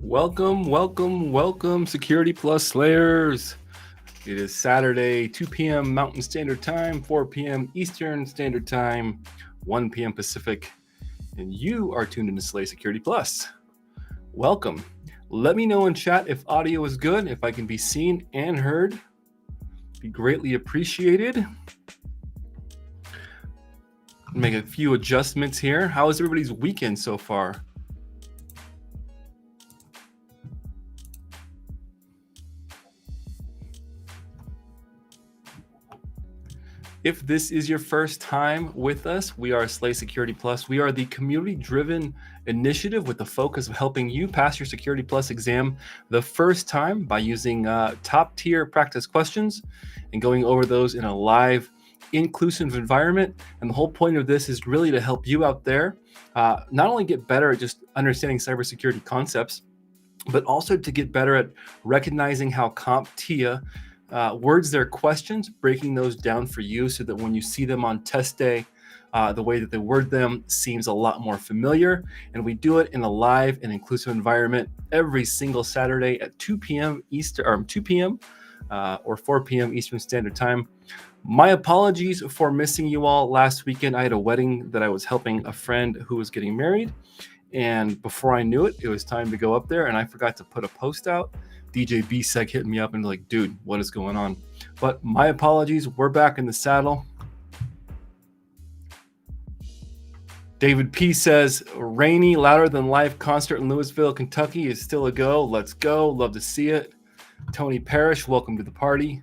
Welcome, Security Plus Slayers. It is Saturday, 2 p.m. Mountain Standard Time, 4 p.m. Eastern Standard Time, 1 p.m. Pacific, and you are tuned into Slay Security Plus. Welcome. Let me know in chat if audio is good, if I can be seen and heard. Be greatly appreciated. Make a few adjustments here. How is everybody's weekend so far? If this is your first time with us, we are Slay Security Plus. We are the community-driven initiative with the focus of helping you pass your Security Plus exam the first time by using top-tier practice questions and going over those in a live, inclusive environment. And the whole point of this is really to help you out there not only get better at just understanding cybersecurity concepts, but also to get better at recognizing how CompTIA words their questions, breaking those down for you so that when you see them on test day, the way that they word them seems a lot more familiar. And we do it in a live and inclusive environment every single Saturday at 2 p.m. Eastern, or 2 p.m. Or 4 p.m. Eastern Standard Time. My apologies for missing you all last weekend. I had a wedding that I was helping a friend who was getting married. And before I knew it, it was time to go up there, and I forgot to put a post out. DJ B-Sec hit me up and like, dude, what is going on? But my apologies. We're back in the saddle. David P says, rainy, louder than life concert in Louisville, Kentucky is still a go. Let's go. Love to see it. Tony Parrish, welcome to the party.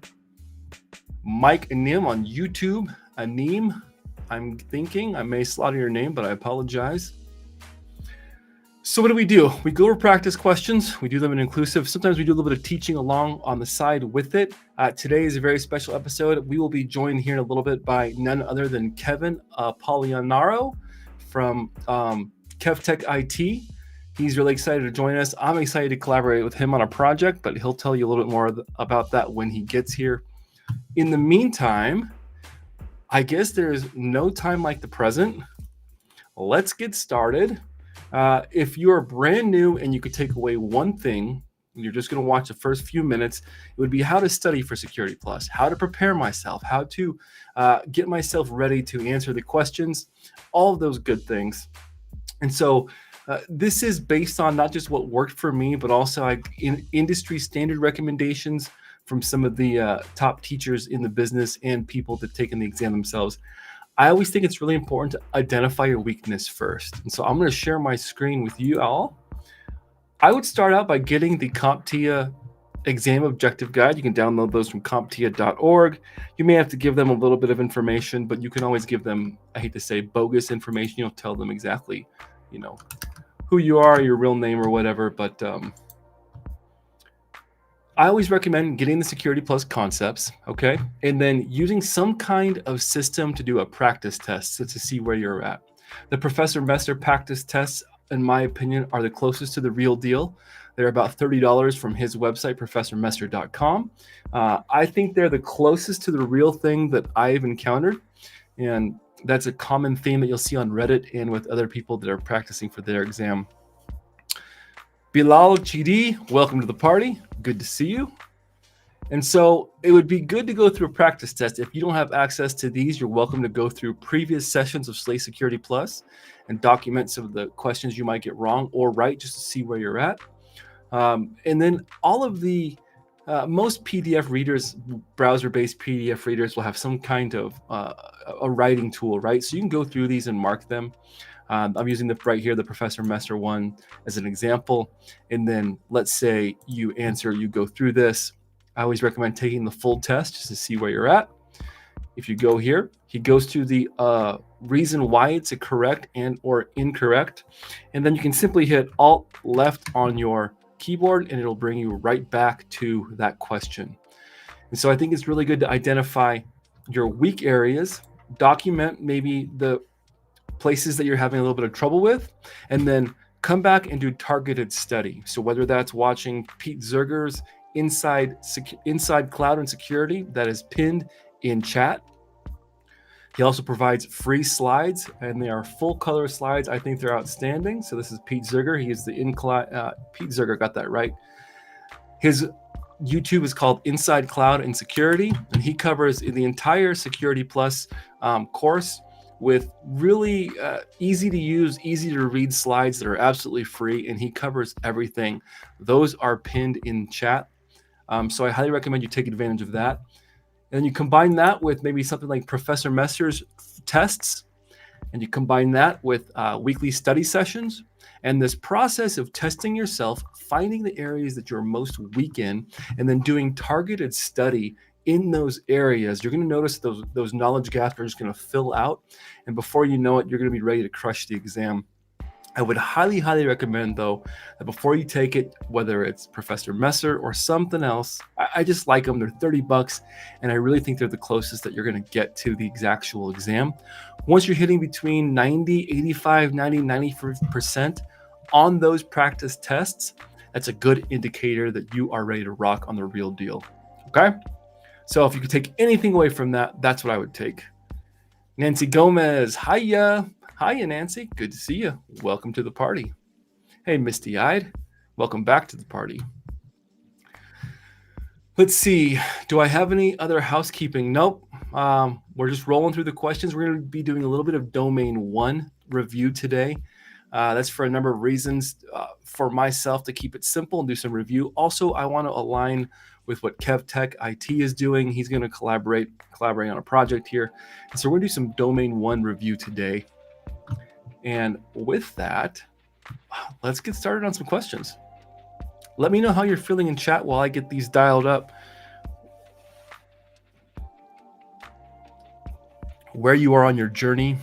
Mike Anim on YouTube. Anim, I'm thinking I may slaughter your name, but I apologize. So what do? We go over practice questions. We do them in inclusive. Sometimes we do a little bit of teaching along on the side with it. Today is a very special episode. We will be joined here in a little bit by none other than Kevin Apolinario from KevTech IT. He's really excited to join us. I'm excited to collaborate with him on a project, but he'll tell you a little bit more about that when he gets here. In the meantime, I guess there's no time like the present. Let's get started. If you're brand new and you could take away one thing, you're just going to watch the first few minutes, it would be how to study for Security Plus, how to prepare myself, how to get myself ready to answer the questions, all of those good things. And so this is based on not just what worked for me, but also industry standard recommendations from some of the top teachers in the business and people that taken the exam themselves. I always think it's really important to identify your weakness first. And so I'm going to share my screen with you all. I would start out by getting the CompTIA exam objective guide. You can download those from CompTIA.org. You may have to give them a little bit of information, but you can always give them, I hate to say, bogus information. You'll tell them exactly, who you are, your real name or whatever. But I always recommend getting the Security Plus concepts, okay? And then using some kind of system to do a practice test to see where you're at. The Professor Messer practice tests, in my opinion, are the closest to the real deal. They're about $30 from his website, professormesser.com. I think they're the closest to the real thing that I've encountered. And that's a common theme that you'll see on Reddit and with other people that are practicing for their exam. Bilal GD, welcome to the party. Good to see you. And so it would be good to go through a practice test. If you don't have access to these, you're welcome to go through previous sessions of Slay Security Plus and document some of the questions you might get wrong or right just to see where you're at. And then all of the most PDF readers, browser-based PDF readers, will have some kind of a writing tool, right? So you can go through these and mark them. I'm using right here, the Professor Messer one as an example. And then let's say you go through this. I always recommend taking the full test just to see where you're at. If you go here, he goes to the reason why it's a correct and or incorrect. And then you can simply hit Alt left on your keyboard and it'll bring you right back to that question. And so I think it's really good to identify your weak areas, document maybe the places that you're having a little bit of trouble with, and then come back and do targeted study. So whether that's watching Pete Zerger's Inside Cloud and Security that is pinned in chat, He also provides free slides, and they are full color slides. I think they're outstanding. So this is Pete Zerger. He is the Pete Zerger, got that right. His YouTube is called Inside Cloud and Security, and he covers the entire Security Plus course with really easy to use, easy to read slides that are absolutely free, and he covers everything. Those are pinned in chat. So I highly recommend you take advantage of that. And you combine that with maybe something like Professor Messer's tests, and you combine that with weekly study sessions, and this process of testing yourself, finding the areas that you're most weak in, and then doing targeted study in those areas. You're going to notice those knowledge gaps are just going to fill out, and before you know it, you're going to be ready to crush the exam. I would highly, highly recommend, though, that before you take it, whether it's Professor Messer or something else, I just like them. They're $30, and I really think they're the closest that you're going to get to the actual exam. Once you're hitting between 90, 85, 90, 90% on those practice tests, that's a good indicator that you are ready to rock on the real deal. Okay? So if you could take anything away from that, that's what I would take. Nancy Gomez, hiya. Hiya, Nancy. Good to see you. Welcome to the party. Hey, misty-eyed. Welcome back to the party. Let's see. Do I have any other housekeeping? Nope. We're just rolling through the questions. We're going to be doing a little bit of Domain 1 review today. That's for a number of reasons. For myself, to keep it simple and do some review. Also, I want to align with what KevTech IT is doing. He's going to collaborate on a project here. And so we're going to do some Domain 1 review today. And with that, let's get started on some questions. Let me know how you're feeling in chat while I get these dialed up. Where you are on your journey.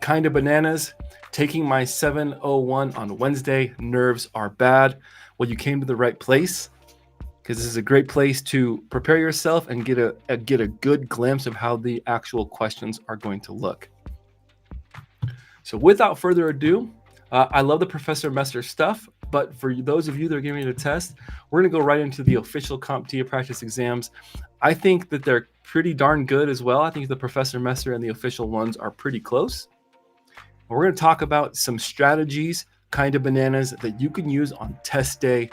Kinda bananas. Taking my 701 on Wednesday. Nerves are bad. Well, you came to the right place, because this is a great place to prepare yourself and get a good glimpse of how the actual questions are going to look. So without further ado, I love the Professor Messer stuff, but for those of you that are giving me the test, we're going to go right into the official CompTIA practice exams. I think that they're pretty darn good as well. I think the Professor Messer and the official ones are pretty close. We're going to talk about some strategies, kind of bananas, that you can use on test day.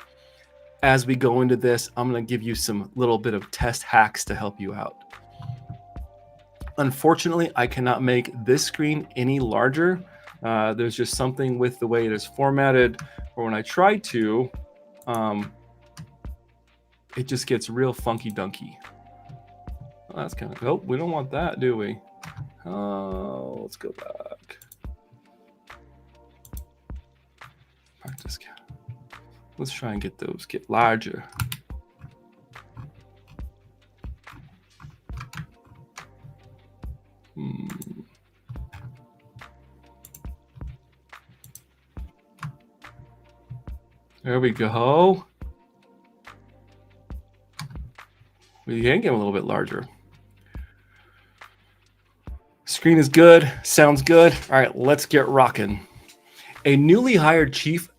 As we go into this, I'm going to give you some little bit of test hacks to help you out. Unfortunately, I cannot make this screen any larger. There's just something with the way it is formatted, or when I try to, it just gets real funky dunky. Well, that's kind of, oh, we don't want that, do we? Oh, let's go back. Practice count. Let's try and get larger. There we go. We can get them a little bit larger. Screen is good. Sounds good. All right, let's get rocking. A newly hired Chief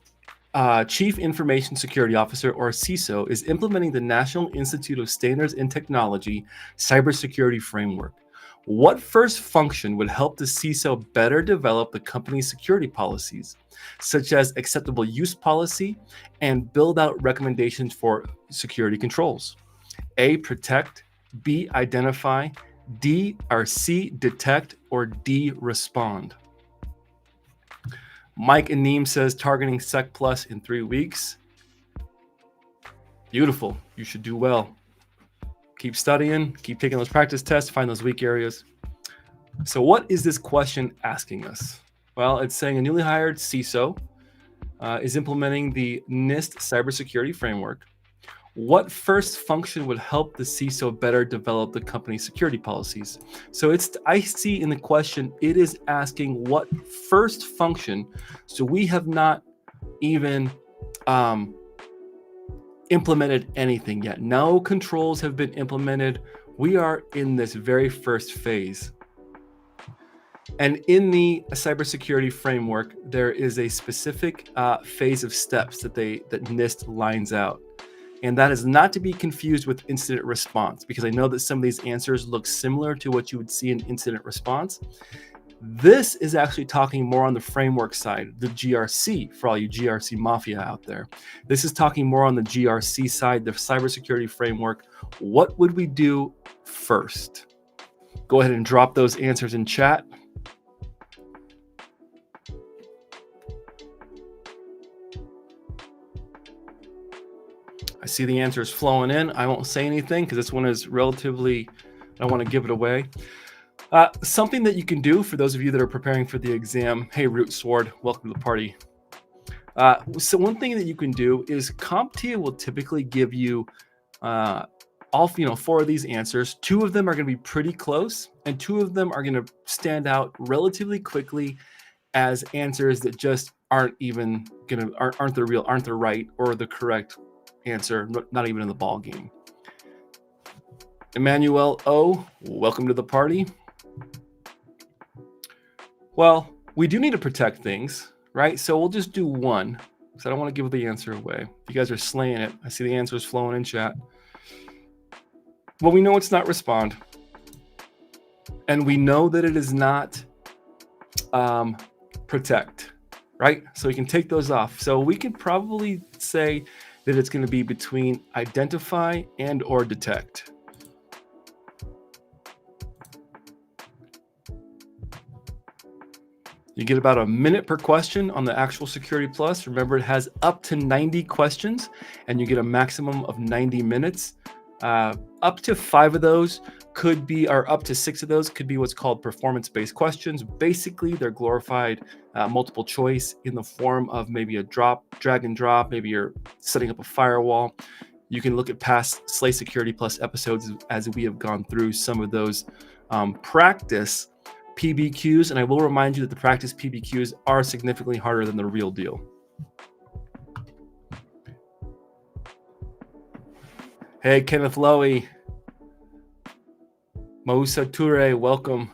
Information Security Officer, or CISO, is implementing the National Institute of Standards and Technology cybersecurity framework. What first function would help the CISO better develop the company's security policies, such as acceptable use policy, and build out recommendations for security controls? A, protect, B, identify, C, detect, or D, respond? Mike Aneem says targeting Sec Plus in 3 weeks. Beautiful. You should do well. Keep studying, keep taking those practice tests, find those weak areas. So what is this question asking us? Well, it's saying a newly hired CISO is implementing the NIST cybersecurity framework. What first function would help the CISO better develop the company's security policies? So I see in the question, it is asking what first function. So we have not even implemented anything yet. No controls have been implemented. We are in this very first phase. And in the cybersecurity framework, there is a specific phase of steps that NIST lines out. And that is not to be confused with incident response, because I know that some of these answers look similar to what you would see in incident response. This is actually talking more on the framework side, the GRC, for all you GRC mafia out there. This is talking more on the GRC side, the cybersecurity framework. What would we do first? Go ahead and drop those answers in chat. I see the answers flowing in. I won't say anything because this one is relatively, I don't want to give it away. Something that you can do for those of you that are preparing for the exam. Hey, Root Sword, welcome to the party. So one thing that you can do is CompTIA will typically give you all 4 of these answers. 2 of them are going to be pretty close, and 2 of them are going to stand out relatively quickly as answers that just aren't even aren't the right or the correct answer, not even in the ball game. Emmanuel O, welcome to the party. Well, we do need to protect things, right? So we'll just do one, because I don't want to give the answer away. You guys are slaying it. I see the answers flowing in chat. Well, we know it's not respond. And we know that it is not protect, right? So we can take those off. So we can probably say that it's going to be between identify and or detect. You get about a minute per question on the actual Security Plus. Remember, it has up to 90 questions, and you get a maximum of 90 minutes. Up to 5 of those could be, or up to 6 of those could be what's called performance-based questions. Basically, they're glorified multiple choice in the form of maybe a drag and drop. Maybe you're setting up a firewall. You can look at past Slay Security Plus episodes as we have gone through some of those practice PBQs, and I will remind you that the practice PBQs are significantly harder than the real deal. Hey, Kenneth Lowy. Mausa Toure, welcome.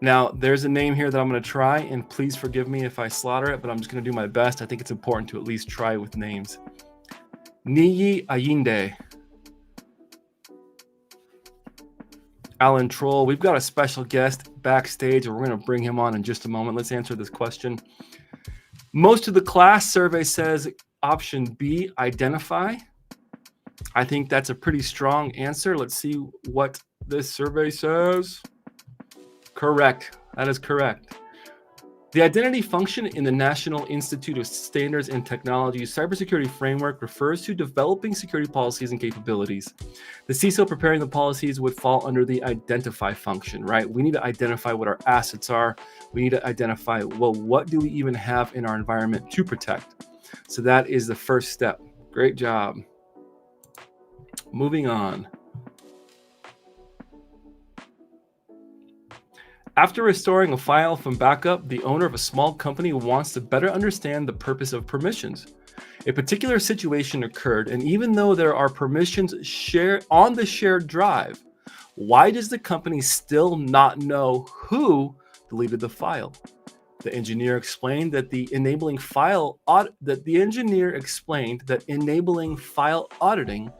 Now, there's a name here that I'm going to try, and please forgive me if I slaughter it, but I'm just going to do my best. I think it's important to at least try with names. Niyi Ayinde. Alan Troll, we've got a special guest backstage, and we're going to bring him on in just a moment. Let's answer this question. Most of the class survey says option B, identify. I think that's a pretty strong answer. Let's see what this survey says. Correct. That is correct. The identity function in the National Institute of Standards and Technology's cybersecurity framework refers to developing security policies and capabilities. The CISO preparing the policies would fall under the identify function, right? We need to identify what our assets are. We need to identify, well, what do we even have in our environment to protect? So that is the first step. Great job. Moving on. After restoring a file from backup, the owner of a small company wants to better understand the purpose of permissions. A particular situation occurred, and even though there are permissions shared on the shared drive, why does the company still not know who deleted the file? The engineer explained that enabling file auditing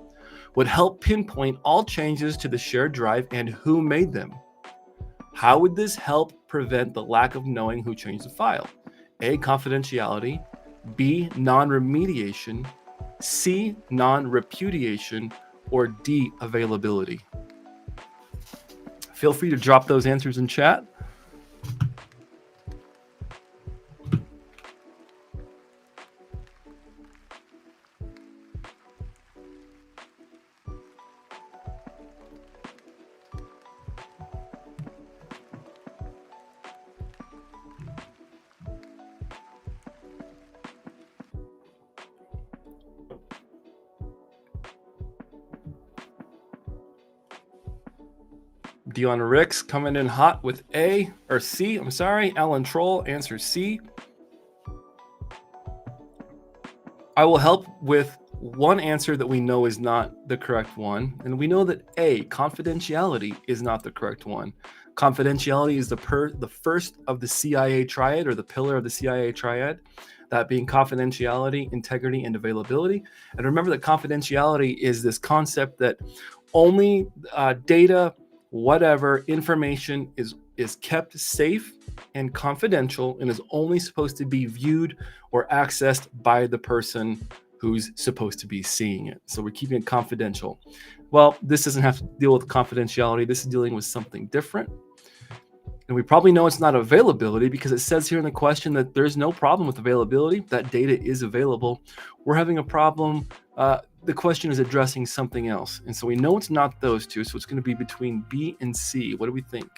would help pinpoint all changes to the shared drive and who made them. How would this help prevent the lack of knowing who changed the file? A, confidentiality. B, non-remediation. C, non-repudiation. Or D, availability. Feel free to drop those answers in chat. Dion Ricks coming in hot with A or C. I'm sorry. Alan Troll answers C. I will help with one answer that we know is not the correct one. And we know that A, confidentiality, is not the correct one. Confidentiality is the first of the CIA triad, or the pillar of the CIA triad. that being confidentiality, integrity, and availability. And remember that confidentiality is this concept that only data, whatever information is kept safe and confidential and is only supposed to be viewed or accessed by the person who's supposed to be seeing it. So we're keeping it confidential. Well, this doesn't have to deal with confidentiality. This is dealing with something different. And we probably know it's not availability because it says here in the question that there's no problem with availability. That data is available. We're having a problem. The question is addressing something else. And so we know it's not those two. So it's going to be between B and C. What do we think?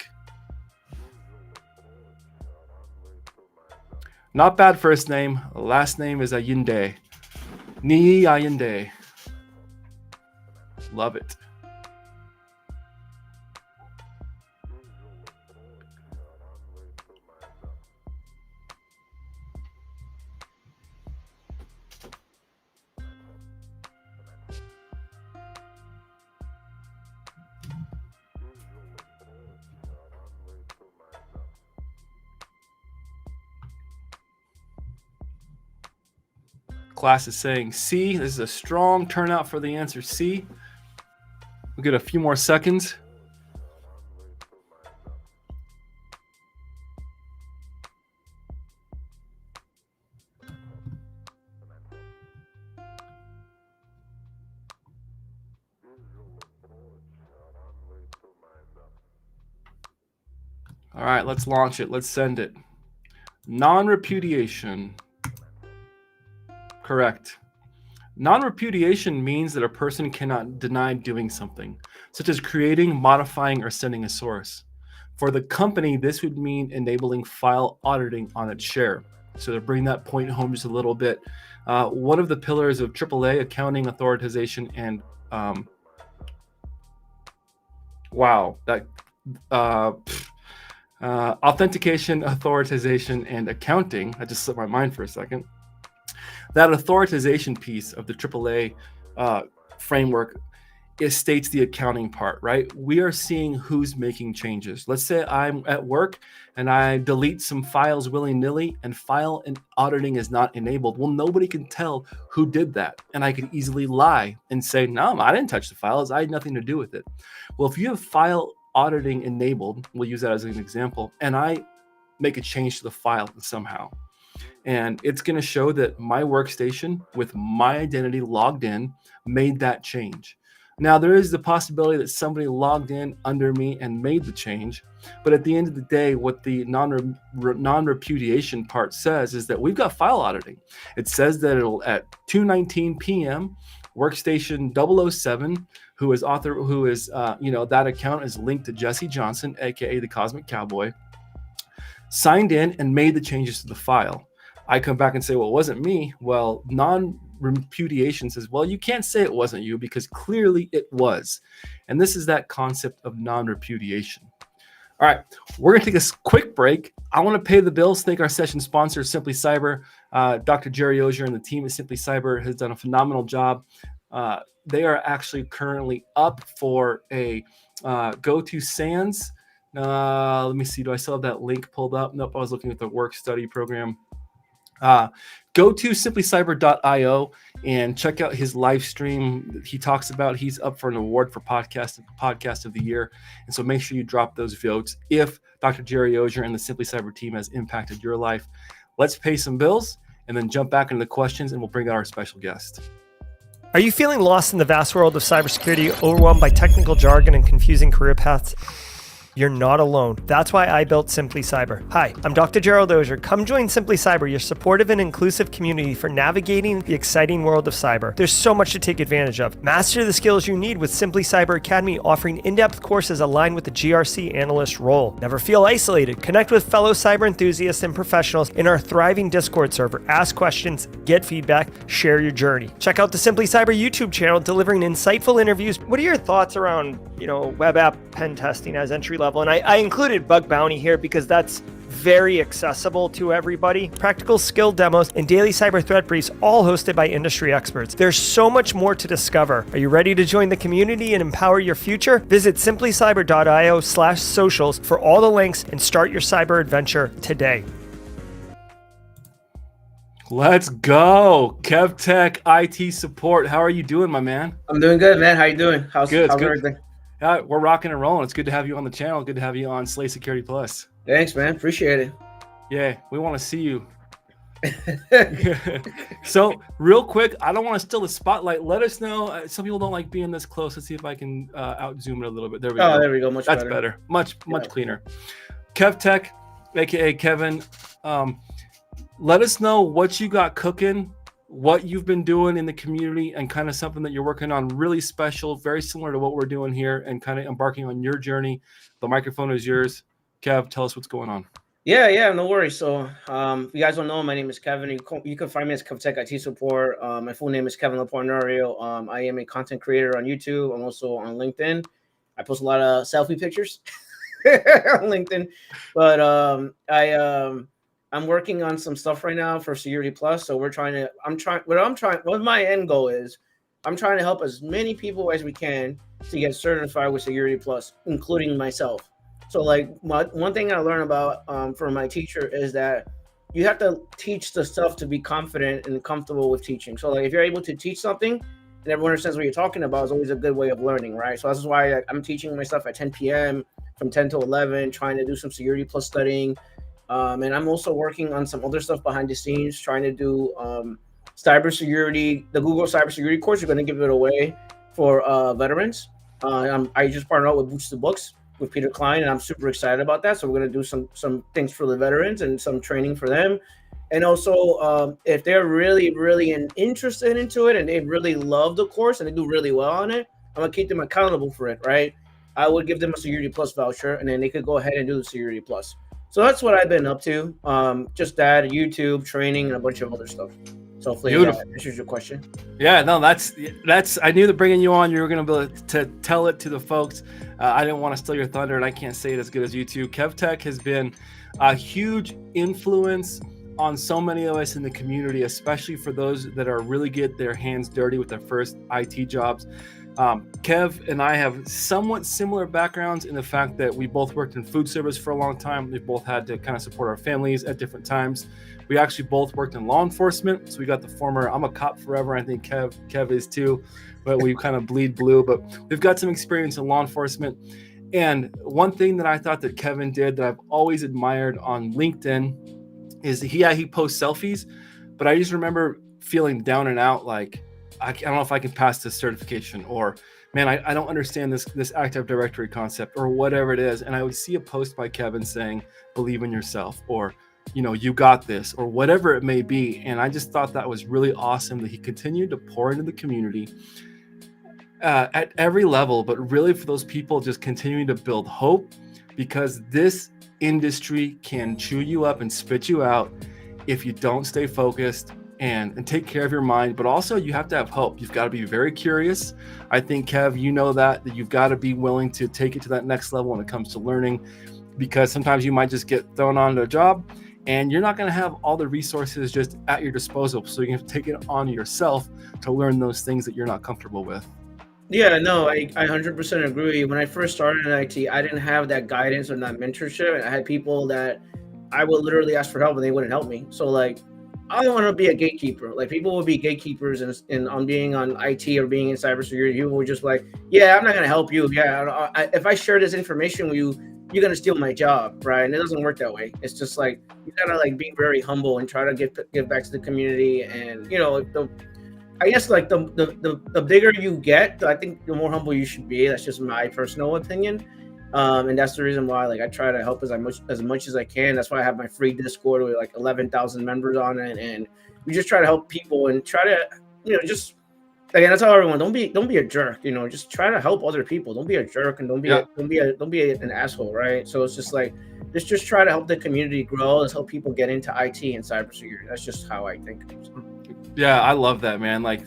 Not bad first name. Last name is Ayinde. Ni Ayinde. Love it. Class is saying C. This is a strong turnout for the answer C. We'll get a few more seconds. All right, let's launch it. Let's send it. Non-repudiation. Correct. Non-repudiation means that a person cannot deny doing something, such as creating, modifying, or sending a source. For the company, this would mean enabling file auditing on its share. So to bring that point home just a little bit, one of the pillars of AAA, accounting, authorization, and authentication, authorization, and accounting. I just slipped my mind for a second. That authorization piece of the AAA framework, it states the accounting part, right? We are seeing who's making changes. Let's say I'm at work and I delete some files willy-nilly and file and auditing is not enabled. Well, nobody can tell who did that. And I could easily lie and say, no, I didn't touch the files. I had nothing to do with it. Well, if you have file auditing enabled, we'll use that as an example, and I make a change to the file somehow, and it's going to show that my workstation with my identity logged in made that change. Now, there is the possibility that somebody logged in under me and made the change. But at the end of the day, what the non-repudiation part says is that we've got file auditing. It says that it'll at 2:19 p.m., workstation 007, that account is linked to Jesse Johnson, aka the Cosmic Cowboy, signed in and made the changes to the file. I come back and say, well, it wasn't me. Well, non-repudiation says, well, you can't say it wasn't you because clearly it was. And this is that concept of non-repudiation. All right, we're going to take a quick break. I want to pay the bills. Thank our session sponsor, Simply Cyber. Dr. Jerry Ozier and the team at Simply Cyber has done a phenomenal job. They are actually currently up for a Go to SANS. Let me see. Do I still have that link pulled up? Nope, I was looking at the work study program. Go to simplycyber.io and check out his live stream. He talks about he's up for an award for podcast of the year. And so make sure you drop those votes if Dr. Jerry Ozier and the Simply Cyber team has impacted your life. Let's pay some bills and then jump back into the questions and we'll bring out our special guest. Are you feeling lost in the vast world of cybersecurity, overwhelmed by technical jargon and confusing career paths? You're not alone. That's why I built Simply Cyber. Hi, I'm Dr. Gerald Ozier. Come join Simply Cyber, your supportive and inclusive community for navigating the exciting world of cyber. There's so much to take advantage of. Master the skills you need with Simply Cyber Academy, offering in-depth courses aligned with the GRC analyst role. Never feel isolated. Connect with fellow cyber enthusiasts and professionals in our thriving Discord server. Ask questions, get feedback, share your journey. Check out the Simply Cyber YouTube channel, delivering insightful interviews. What are your thoughts around, web app pen testing as entry level? And I included Bug Bounty here because that's very accessible to everybody. Practical skill demos and daily cyber threat briefs, all hosted by industry experts. There's so much more to discover. Are you ready to join the community and empower your future? Visit simplycyber.io/socials for all the links and start your cyber adventure today. Let's go. KevTech IT support. How are you doing, my man? I'm doing good, man. How you doing? How's Good. It's good. everything? Yeah, we're rocking and rolling. It's good to have you on the channel. Good to have you on Slay Security Plus. Thanks, man. Appreciate it. Yeah, we want to see you. So real quick, I don't want to steal the spotlight. Let us know. Some people don't like being this close. Let's see if I can out zoom it a little bit. There we go. There we go. That's better. Much cleaner. KevTech, aka Kevin. Let us know what you got cooking, what you've been doing in the community, and kind of something that you're working on really special, very similar to what we're doing here, and kind of embarking on your journey. The microphone is yours. Kev, tell us what's going on. Yeah, no worries. So, if you guys don't know, my name is Kevin. You can find me as KevTech IT support. My full name is Kevin Apolinario. I am a content creator on YouTube. I'm also on LinkedIn. I post a lot of selfie pictures on LinkedIn, but I'm working on some stuff right now for Security Plus. So what my end goal is, I'm trying to help as many people as we can to get certified with Security Plus, including myself. So like one thing I learned about from my teacher is that you have to teach the stuff to be confident and comfortable with teaching. So like if you're able to teach something and everyone understands what you're talking about, is always a good way of learning, right? So this is why I'm teaching my stuff at 10 p.m. from 10 to 11, trying to do some Security Plus studying. And I'm also working on some other stuff behind the scenes, trying to do cybersecurity. The Google cybersecurity course, we're going to give it away for veterans. I just partnered up with Boots the Books with Peter Klein, and I'm super excited about that. So we're going to do some things for the veterans and some training for them. And also, if they're really interested into it and they really love the course and they do really well on it, I'm going to keep them accountable for it, right? I would give them a Security Plus voucher, and then they could go ahead and do the Security Plus. So that's what I've been up to. Just that, YouTube, training, and a bunch of other stuff. So hopefully that answers your question. Yeah, no, that's. I knew that bringing you on, you were going to be able to tell it to the folks. I didn't want to steal your thunder, and I can't say it as good as you two. KevTech has been a huge influence on so many of us in the community, especially for those that are really get their hands dirty with their first IT jobs. Kev and I have somewhat similar backgrounds in the fact that we both worked in food service for a long time. We both had to kind of support our families at different times. We actually both worked in law enforcement. So we got the former, I'm a cop forever. I think Kev is too, but we kind of bleed blue, but we've got some experience in law enforcement. And one thing that I thought that Kevin did that I've always admired on LinkedIn is he posts selfies, but I just remember feeling down and out, like, I don't know if I can pass this certification, or man, I don't understand this Active Directory concept, or whatever it is. And I would see a post by Kevin saying, believe in yourself, or, you got this, or whatever it may be. And I just thought that was really awesome that he continued to pour into the community at every level, but really for those people just continuing to build hope, because this industry can chew you up and spit you out if you don't stay focused and take care of your mind. But also you have to have hope. You've got to be very curious. I think, Kev, that you've got to be willing to take it to that next level when it comes to learning, because sometimes you might just get thrown onto a job and you're not going to have all the resources just at your disposal. So you have to take it on yourself to learn those things that you're not comfortable with. Yeah, no, I 100% agree. When I first started in IT, I didn't have that guidance or that mentorship. I had people that I would literally ask for help and they wouldn't help me. So like, I don't want to be a gatekeeper. Like, people would be gatekeepers on being on IT or being in cybersecurity. People were just like, yeah, I'm not going to help you. Yeah, if I share this information with you, you're going to steal my job, right? And it doesn't work that way. It's just like, you got to like be very humble and try to give back to the community. And, I guess like the bigger you get, I think the more humble you should be. That's just my personal opinion. And that's the reason why, like, I try to help as much as I can. That's why I have my free Discord with like 11,000 members on it, and we just try to help people and try to, just again, I tell everyone, don't be a jerk. Just try to help other people. Don't be a jerk, and don't be an asshole, right? So it's just like, just try to help the community grow. Let's help people get into IT and cybersecurity. That's just how I think. Yeah, I love that, man. Like,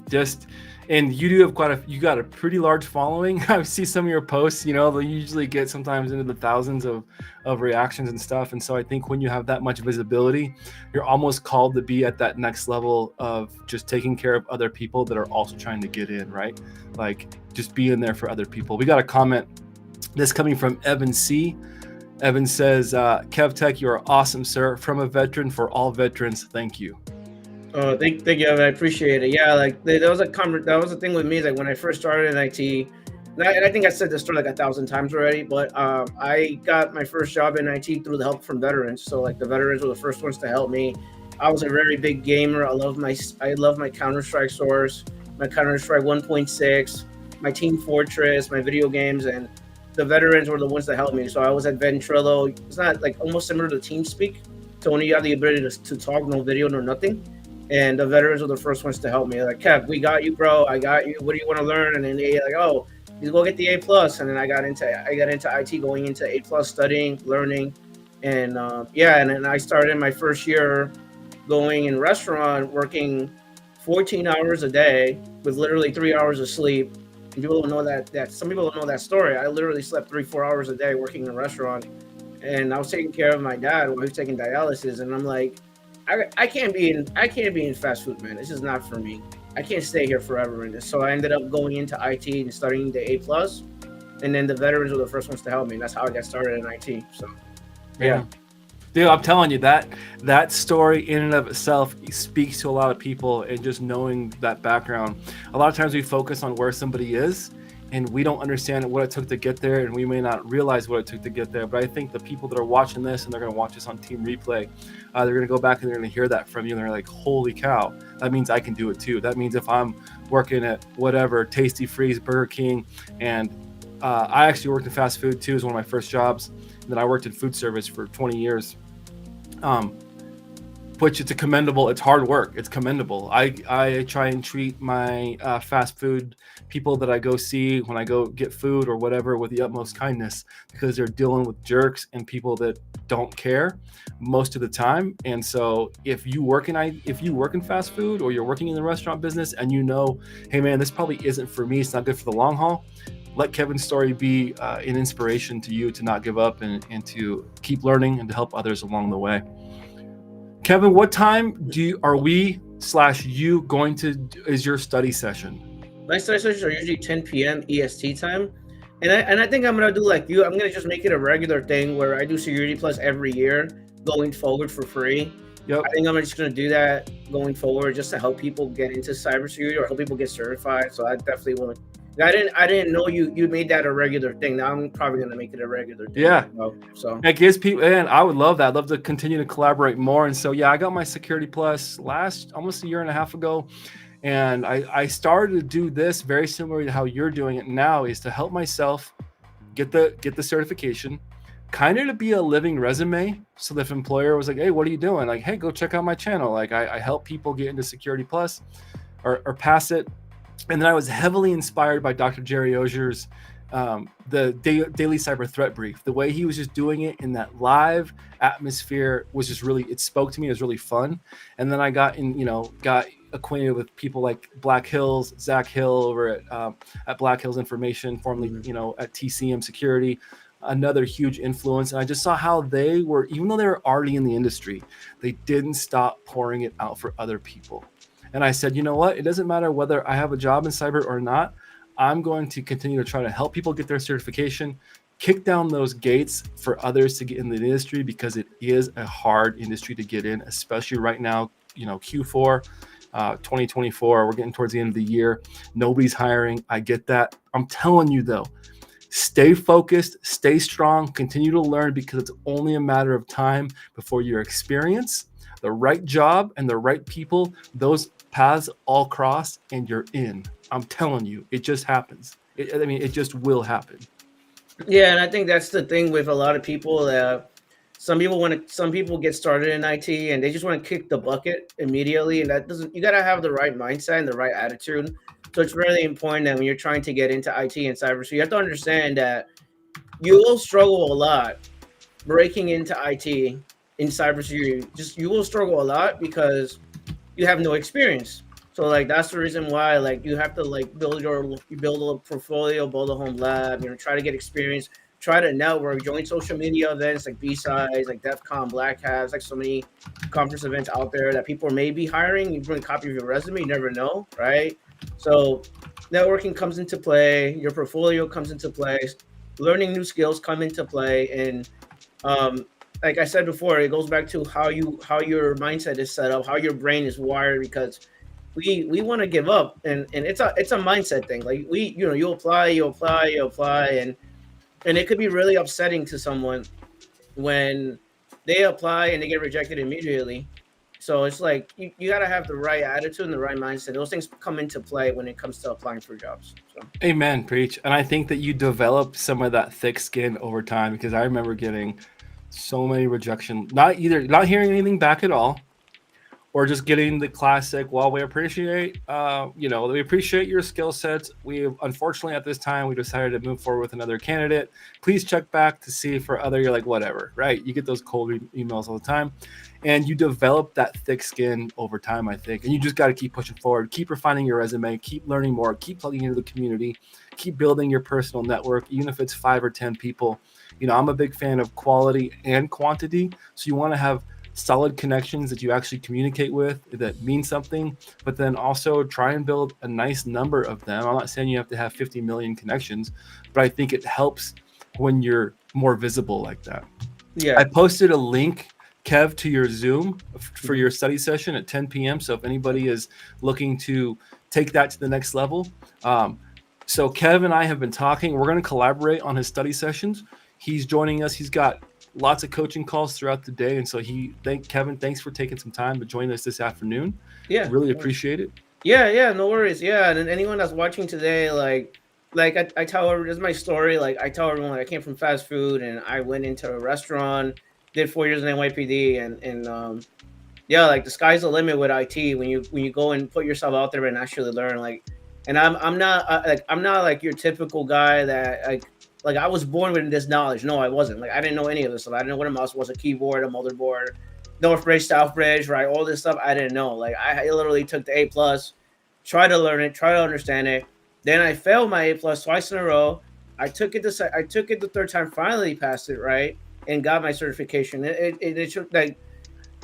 and you do have you got a pretty large following. I see some of your posts, they usually get sometimes into the thousands of reactions and stuff. And so I think when you have that much visibility, you're almost called to be at that next level of just taking care of other people that are also trying to get in, right? Like, just being there for other people. We got a comment, this coming from Evan C. Evan says, KevTech, you are awesome, sir. From a veteran for all veterans, thank you. Oh, thank you. I appreciate it. Yeah, like that was that was the thing with me. Like when I first started in IT, and I think I said this story like 1,000 times already. But I got my first job in IT through the help from veterans. So like the veterans were the first ones to help me. I was a very big gamer. I love my Counter Strike source, my Counter Strike 1.6, my Team Fortress, my video games, and the veterans were the ones that helped me. So I was at Ventrilo. It's not like almost similar to TeamSpeak. So only you have the ability to talk, no video, no nothing. And the veterans were the first ones to help me. Like, Kev, we got you, bro. I got you. What do you want to learn? And then they like, oh, you go get the A+. And then I got into IT, going into A+, studying, learning, and yeah. And then I started my first year going in restaurant, working 14 hours a day with literally 3 hours of sleep. And people don't know that some people don't know that story. I literally slept 3-4 hours a day working in a restaurant, and I was taking care of my dad while he was taking dialysis. And I'm like, I can't be in fast food, man. This is not for me. I can't stay here forever in this. So I ended up going into IT and studying the A+, and then the veterans were the first ones to help me. And that's how I got started in IT. So yeah. Dude, I'm telling you, that story in and of itself speaks to a lot of people, and just knowing that background. A lot of times we focus on where somebody is, and we don't understand what it took to get there, and we may not realize what it took to get there. But I think the people that are watching this, and they're going to watch this on Team Replay, they're going to go back and they're going to hear that from you, and they're like, holy cow, that means I can do it too. That means if I'm working at whatever, Tasty Freeze, Burger King, and I actually worked in fast food too, as one of my first jobs. And then I worked in food service for 20 years. Which it's hard work. It's commendable. I try and treat my fast food people that I go see when I go get food or whatever with the utmost kindness, because they're dealing with jerks and people that don't care most of the time. And so if you work in fast food, or you're working in the restaurant business, and you know, hey man, this probably isn't for me, it's not good for the long haul, let Kevin's story be an inspiration to you to not give up, and to keep learning and to help others along the way. Kevin, what time are we / you going to is your study session? My study sessions are usually 10 p.m. EST time. And I think I'm going to do like you. I'm going to just make it a regular thing where I do Security Plus every year going forward for free. Yep. I think I'm just going to do that going forward, just to help people get into cybersecurity or help people get certified. So I definitely want to. I didn't know you made that a regular thing. Now I'm probably going to make it a regular thing. Yeah. So it gives people, and I would love that. I'd love to continue to collaborate more. And so, yeah, I got my Security Plus almost a year and a half ago. And I started to do this very similar to how you're doing it now, is to help myself get the certification, kind of to be a living resume. So that if employer was like, hey, what are you doing? Like, hey, go check out my channel. Like I help people get into Security Plus or pass it. And then I was heavily inspired by Dr. Jerry Ozier's the daily cyber threat brief. The way he was just doing it in that live atmosphere was just really, it spoke to me. It was really fun. And then I got acquainted with people like Black Hills, Zach Hill over at Black Hills Information, formerly, at TCM Security, another huge influence. And I just saw how they were, even though they were already in the industry, they didn't stop pouring it out for other people. And I said, you know what? It doesn't matter whether I have a job in cyber or not. I'm going to continue to try to help people get their certification, kick down those gates for others to get in the industry, because it is a hard industry to get in, especially right now, Q4, 2024, we're getting towards the end of the year. Nobody's hiring. I get that. I'm telling you though, stay focused, stay strong, continue to learn, because it's only a matter of time before your experience, the right job, and the right people, those paths all cross and you're in. I'm telling you, it just happens. It just will happen. Yeah, and I think that's the thing with a lot of people, that some people get started in IT and they just want to kick the bucket immediately, and that doesn't. You got to have the right mindset and the right attitude. So it's really important that when you're trying to get into IT and cybersecurity, you have to understand that you will struggle a lot breaking into IT in cybersecurity. You will struggle a lot because you have no experience. So that's the reason why you have to build a portfolio, build a home lab, try to get experience, try to network, join social media events like B-Sides, like DEF CON, Black Hats, so many conference events out there that people may be hiring. You bring a copy of your resume, you never know, right? So networking comes into play, your portfolio comes into play, learning new skills come into play, and like I said before, it goes back to how your mindset is set up, how your brain is wired, because we want to give up, and it's a mindset thing. Like you apply, and it could be really upsetting to someone when they apply and they get rejected immediately. So it's like you got to have the right attitude and the right mindset. Those things come into play when it comes to applying for jobs. So. Amen, preach. And I think that you develop some of that thick skin over time, because I remember getting so many rejection, not hearing anything back at all, or just getting the classic, well, we appreciate your skill sets. We unfortunately at this time we decided to move forward with another candidate. Please check back to see for other. You're like, whatever, right? You get those cold emails all the time, and you develop that thick skin over time, I think. And you just got to keep pushing forward, keep refining your resume, keep learning more, keep plugging into the community, keep building your personal network, even if it's 5 or 10 people. I'm a big fan of quality and quantity, so you want to have solid connections that you actually communicate with that mean something, but then also try and build a nice number of them. I'm not saying you have to have 50 million connections, but I think it helps when you're more visible like that. Yeah. I posted a link, Kev, to your Zoom for your study session at 10 p.m. So if anybody is looking to take that to the next level. So Kev and I have been talking. We're going to collaborate on his study sessions. He's joining us. He's got lots of coaching calls throughout the day. And so Kevin, thanks for taking some time to join us this afternoon. Yeah. Really appreciate it. Yeah. No worries. Yeah. And anyone that's watching today, like I tell everyone, this is my story. Like I tell everyone, like I came from fast food and I went into a restaurant, did 4 years in NYPD, and yeah, like the sky's the limit with IT when you go and put yourself out there and actually learn. Like, and I'm not like your typical guy that like I was born with this knowledge. No, I wasn't. Like I didn't know any of this stuff. I didn't know what a mouse was, a keyboard, a motherboard, North Bridge, South Bridge, right? All this stuff I didn't know. Like I literally took the A+, tried to learn it, try to understand it. Then I failed my A+ twice in a row. I took it the third time, finally passed it, right, and got my certification. It took like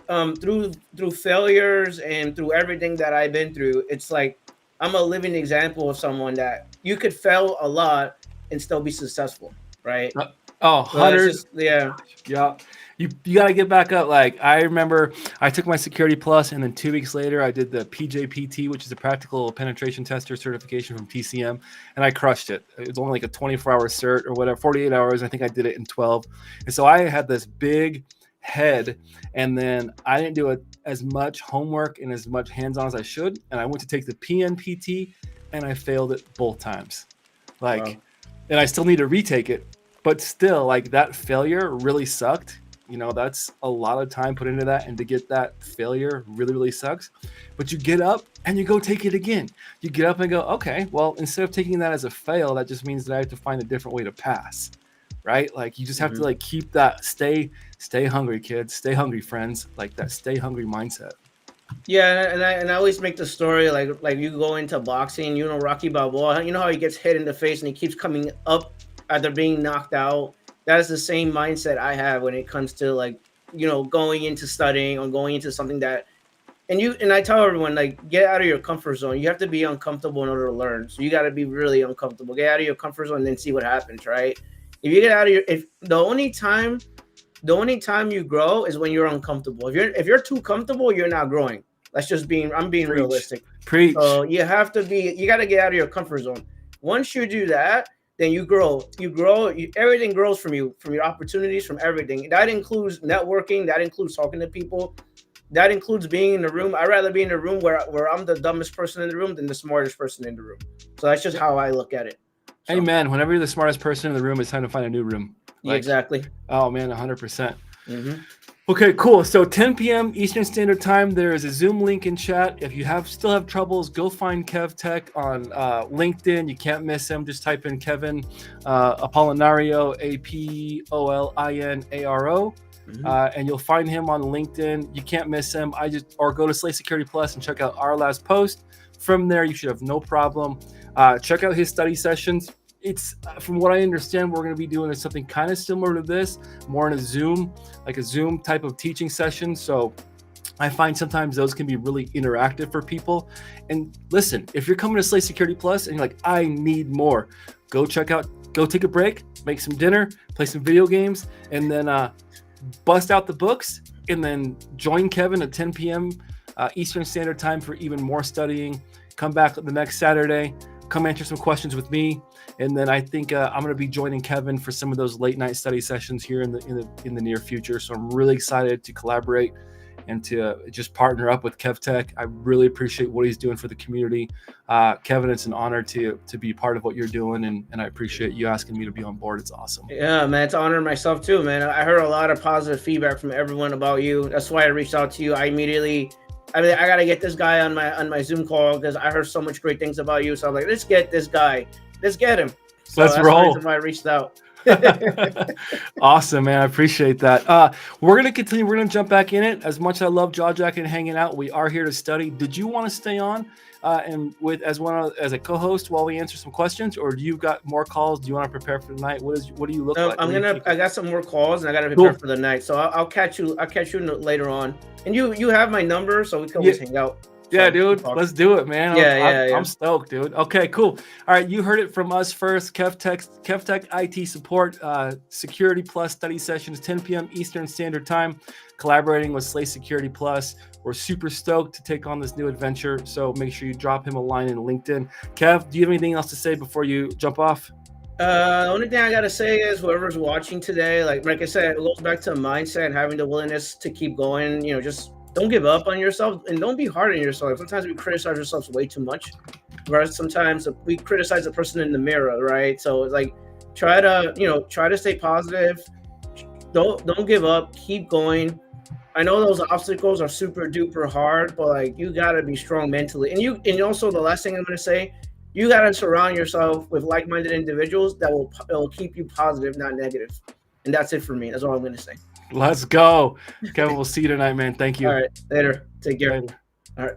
through failures and through everything that I've been through. It's like I'm a living example of someone that you could fail a lot and still be successful, right? Oh, hunters. Yeah. You got to get back up. Like I remember I took my Security Plus, and then 2 weeks later I did the PJPT, which is a practical penetration tester certification from TCM, and I crushed it. It was only like a 24-hour cert or whatever, 48 hours. I think I did it in 12. And so I had this big head, and then I didn't do as much homework and as much hands-on as I should. And I went to take the PNPT, and I failed it both times. Like, wow. And I still need to retake it, but still, like that failure really sucked. That's a lot of time put into that, and to get that failure really, really sucks. But you get up and you go take it again. You get up and go, okay, well, instead of taking that as a fail, that just means that I have to find a different way to pass, right? Like you just have to like keep that, stay hungry, kids, stay hungry, friends, like that stay hungry mindset. Yeah, and I always make the story like you go into boxing, Rocky Balboa, how he gets hit in the face and he keeps coming up after being knocked out. That is the same mindset I have when it comes to like, going into studying or going into something that, and I tell everyone, like, get out of your comfort zone. You have to be uncomfortable in order to learn. So you got to be really uncomfortable. Get out of your comfort zone and then see what happens, right? If you get out of the only time you grow is when you're uncomfortable. If you're too comfortable, you're not growing. I'm being realistic. Preach. So you got to get out of your comfort zone. Once you do that, then you grow. Everything grows from you, from your opportunities, from everything. That includes networking. That includes talking to people. That includes being in the room. I'd rather be in a room where I'm the dumbest person in the room than the smartest person in the room. So that's just how I look at it. So. Amen. Whenever you're the smartest person in the room, it's time to find a new room. Like, exactly. Oh, man, 100%. Okay, cool. So 10 p.m. Eastern Standard Time, there is a Zoom link in chat. If you still have troubles, go find Kev Tech on LinkedIn. You can't miss him. Just type in Kevin Apolinario, Apolinaro, and you'll find him on LinkedIn. You can't miss him. Or go to Slay Security Plus and check out our last post. From there, you should have no problem. Check out his study sessions. It's from what I understand, we're going to be doing something kind of similar to this, more in a Zoom type of teaching session. So I find sometimes those can be really interactive for people. And listen, if you're coming to Slay Security Plus and you're like, I need more, go take a break, make some dinner, play some video games, and then bust out the books, and then join Kevin at 10 p.m. Eastern Standard Time for even more studying. Come back the next Saturday. Come answer some questions with me, and then I think I'm going to be joining Kevin for some of those late night study sessions here in the near future. So I'm really excited to collaborate and to just partner up with KevTech. I really appreciate what he's doing for the community. Kevin, it's an honor to be part of what you're doing, and I appreciate you asking me to be on board. It's awesome. Yeah, man, it's an honor myself too, man. I heard a lot of positive feedback from everyone about you. That's why I reached out to you. I got to get this guy on my Zoom call because I heard so much great things about you. So I'm like, let's get this guy. Let's get him. So let's roll. That's the reason why I reached out. Awesome, man. I appreciate that. We're going to continue. We're going to jump back in it. As much as I love Jaw Jack and hanging out, we are here to study. Did you want to stay on and as a co-host while we answer some questions, or do you got more calls? Do you want to prepare for the night? What do you look like? I got some more calls and I got to prepare for the night. So I'll catch you later on. And you have my number, so we can always hang out. Yeah, dude, let's do it, man. Yeah. I'm stoked, dude. Okay, cool. All right, you heard it from us first. KevTech IT support, Security Plus study sessions, 10 p.m. Eastern Standard Time, collaborating with Slay Security Plus. We're super stoked to take on this new adventure, so make sure you drop him a line in LinkedIn. Kev, do you have anything else to say before you jump off? The only thing I gotta say is whoever's watching today, like I said, it goes back to mindset and having the willingness to keep going. Just don't give up on yourself and don't be hard on yourself. Sometimes we criticize ourselves way too much, whereas sometimes we criticize the person in the mirror, right? So it's like try to stay positive. Don't give up. Keep going. I know those obstacles are super duper hard, but you gotta be strong mentally. And also the last thing I'm gonna say, you gotta surround yourself with like-minded individuals that will keep you positive, not negative. And that's it for me. That's all I'm gonna say. Let's go. Kevin, we'll see you tonight, man. Thank you. All right. Later. Take care. Later. All right.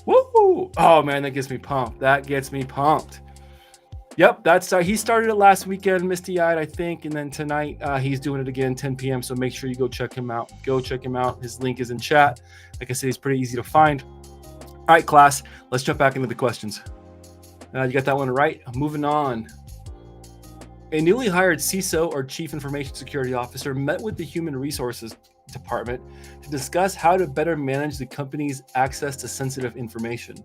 Woo! Oh, man, that gets me pumped. Yep, he started it last weekend, misty-eyed, I think, and then tonight he's doing it again, 10 p.m., so make sure you go check him out. His link is in chat. Like I said, he's pretty easy to find. All right, class, let's jump back into the questions. You got that one right. Moving on. A newly hired CISO, or Chief Information Security Officer, met with the Human Resources Department to discuss how to better manage the company's access to sensitive information.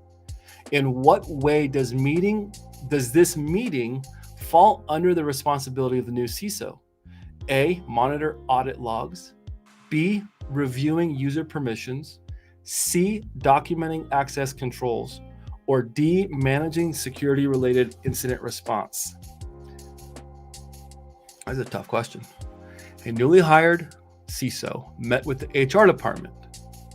In what way does this meeting fall under the responsibility of the new CISO? A, monitor audit logs. B, reviewing user permissions. C, documenting access controls. Or D, managing security-related incident response? That's a tough question. A newly hired CISO met with the HR department.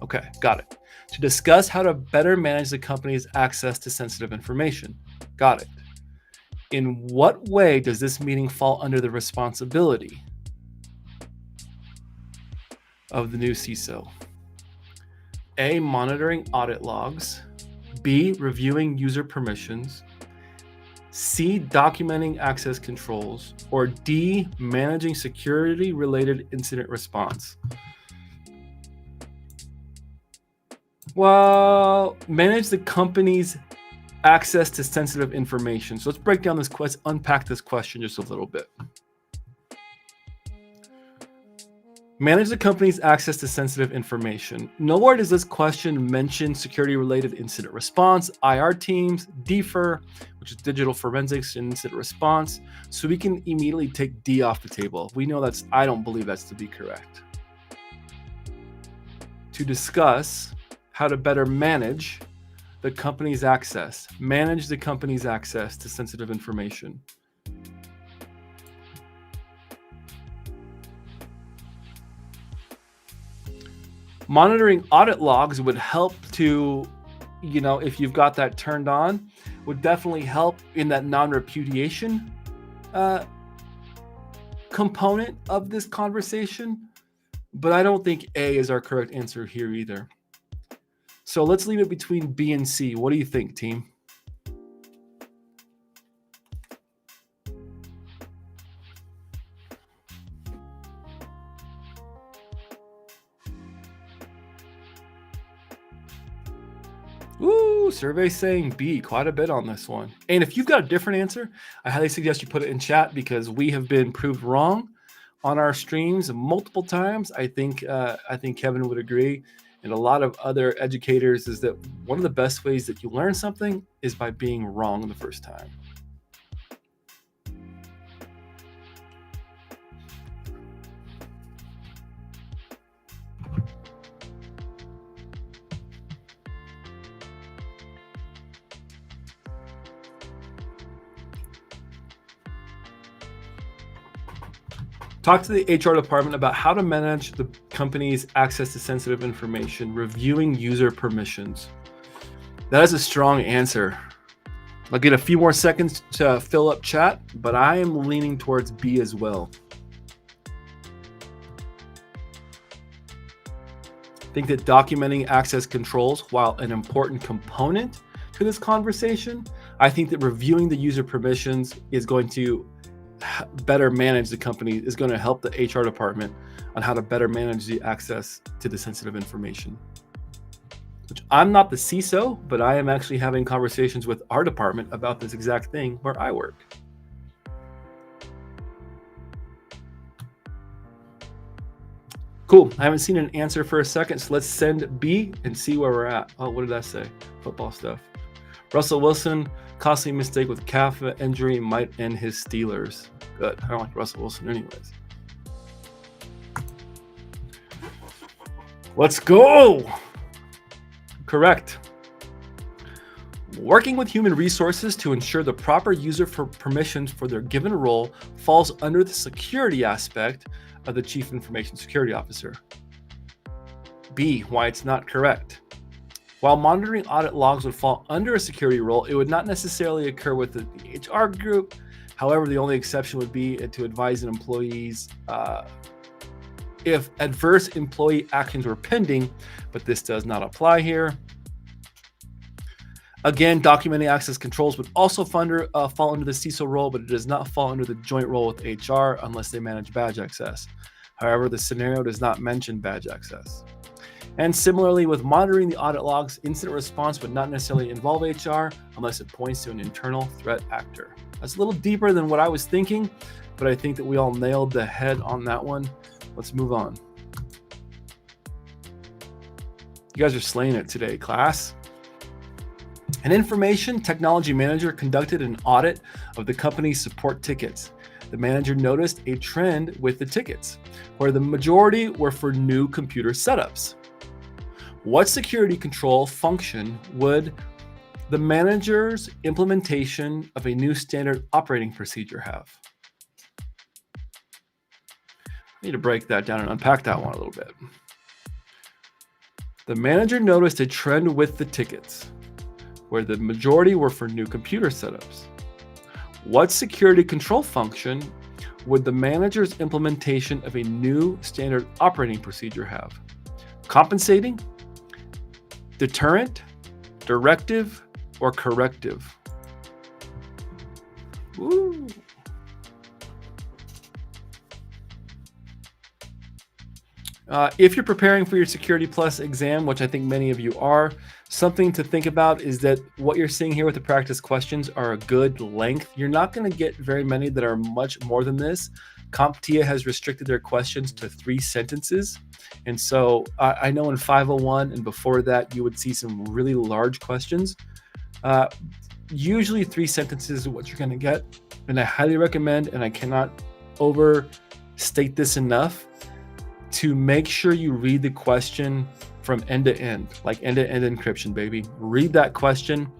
Okay, got it. To discuss how to better manage the company's access to sensitive information. Got it. In what way does this meeting fall under the responsibility of the new CISO? A, monitoring audit logs. B, reviewing user permissions. C, documenting access controls. Or D, managing security-related incident response. Well, manage the company's access to sensitive information. So let's break down this question, unpack this question just a little bit. Manage the company's access to sensitive information. Nowhere does this question mention security-related incident response, IR teams, DFIR, which is digital forensics and incident response. So we can immediately take D off the table. We know I don't believe that's to be correct. To discuss how to better manage the company's access to sensitive information. Monitoring audit logs would help to, if you've got that turned on, would definitely help in that non-repudiation component of this conversation. But I don't think A is our correct answer here either. So let's leave it between B and C. What do you think, team? Ooh, survey saying B, quite a bit on this one. And if you've got a different answer, I highly suggest you put it in chat because we have been proved wrong on our streams multiple times. I think Kevin would agree, and a lot of other educators, is that one of the best ways that you learn something is by being wrong the first time. Talk to the HR department about how to manage the company's access to sensitive information, reviewing user permissions. That is a strong answer. I'll get a few more seconds to fill up chat, but I am leaning towards B as well. I think that documenting access controls, while an important component to this conversation, I think that reviewing the user permissions is going to better manage the company, is going to help the HR department on how to better manage the access to the sensitive information. Which, I'm not the CISO, but I am actually having conversations with our department about this exact thing where I work. Cool. I haven't seen an answer for a second, so let's send B and see where we're at. Oh, what did I say? Football stuff. Russell Wilson, costly mistake with calf injury might end his Steelers. Good. I don't like Russell Wilson anyways. Let's go. Correct. Working with human resources to ensure the proper user permissions for their given role falls under the security aspect of the Chief Information Security Officer. B, why it's not correct. While monitoring audit logs would fall under a security role, it would not necessarily occur with the HR group. However, the only exception would be to advise an employees if adverse employee actions were pending, but this does not apply here. Again, documenting access controls would also fall under the CISO role, but it does not fall under the joint role with HR unless they manage badge access. However, the scenario does not mention badge access. And similarly, with monitoring the audit logs, incident response would not necessarily involve HR unless it points to an internal threat actor. That's a little deeper than what I was thinking, but I think that we all nailed the head on that one. Let's move on. You guys are slaying it today, class. An information technology manager conducted an audit of the company's support tickets. The manager noticed a trend with the tickets, where the majority were for new computer setups. What security control function would the manager's implementation of a new standard operating procedure have? I need to break that down and unpack that one a little bit. The manager noticed a trend with the tickets, where the majority were for new computer setups. What security control function would the manager's implementation of a new standard operating procedure have? Compensating, deterrent, directive, or corrective? Ooh. If you're preparing for your Security Plus exam, which I think many of you are, something to think about is that what you're seeing here with the practice questions are a good length. You're not going to get very many that are much more than this. CompTIA has restricted their questions to 3 sentences. And so I know in 501 and before that, you would see some really large questions. Usually 3 sentences is what you're going to get. And I highly recommend, and I cannot overstate this enough, to make sure you read the question from end to end, like end-to-end encryption, baby. Read that question.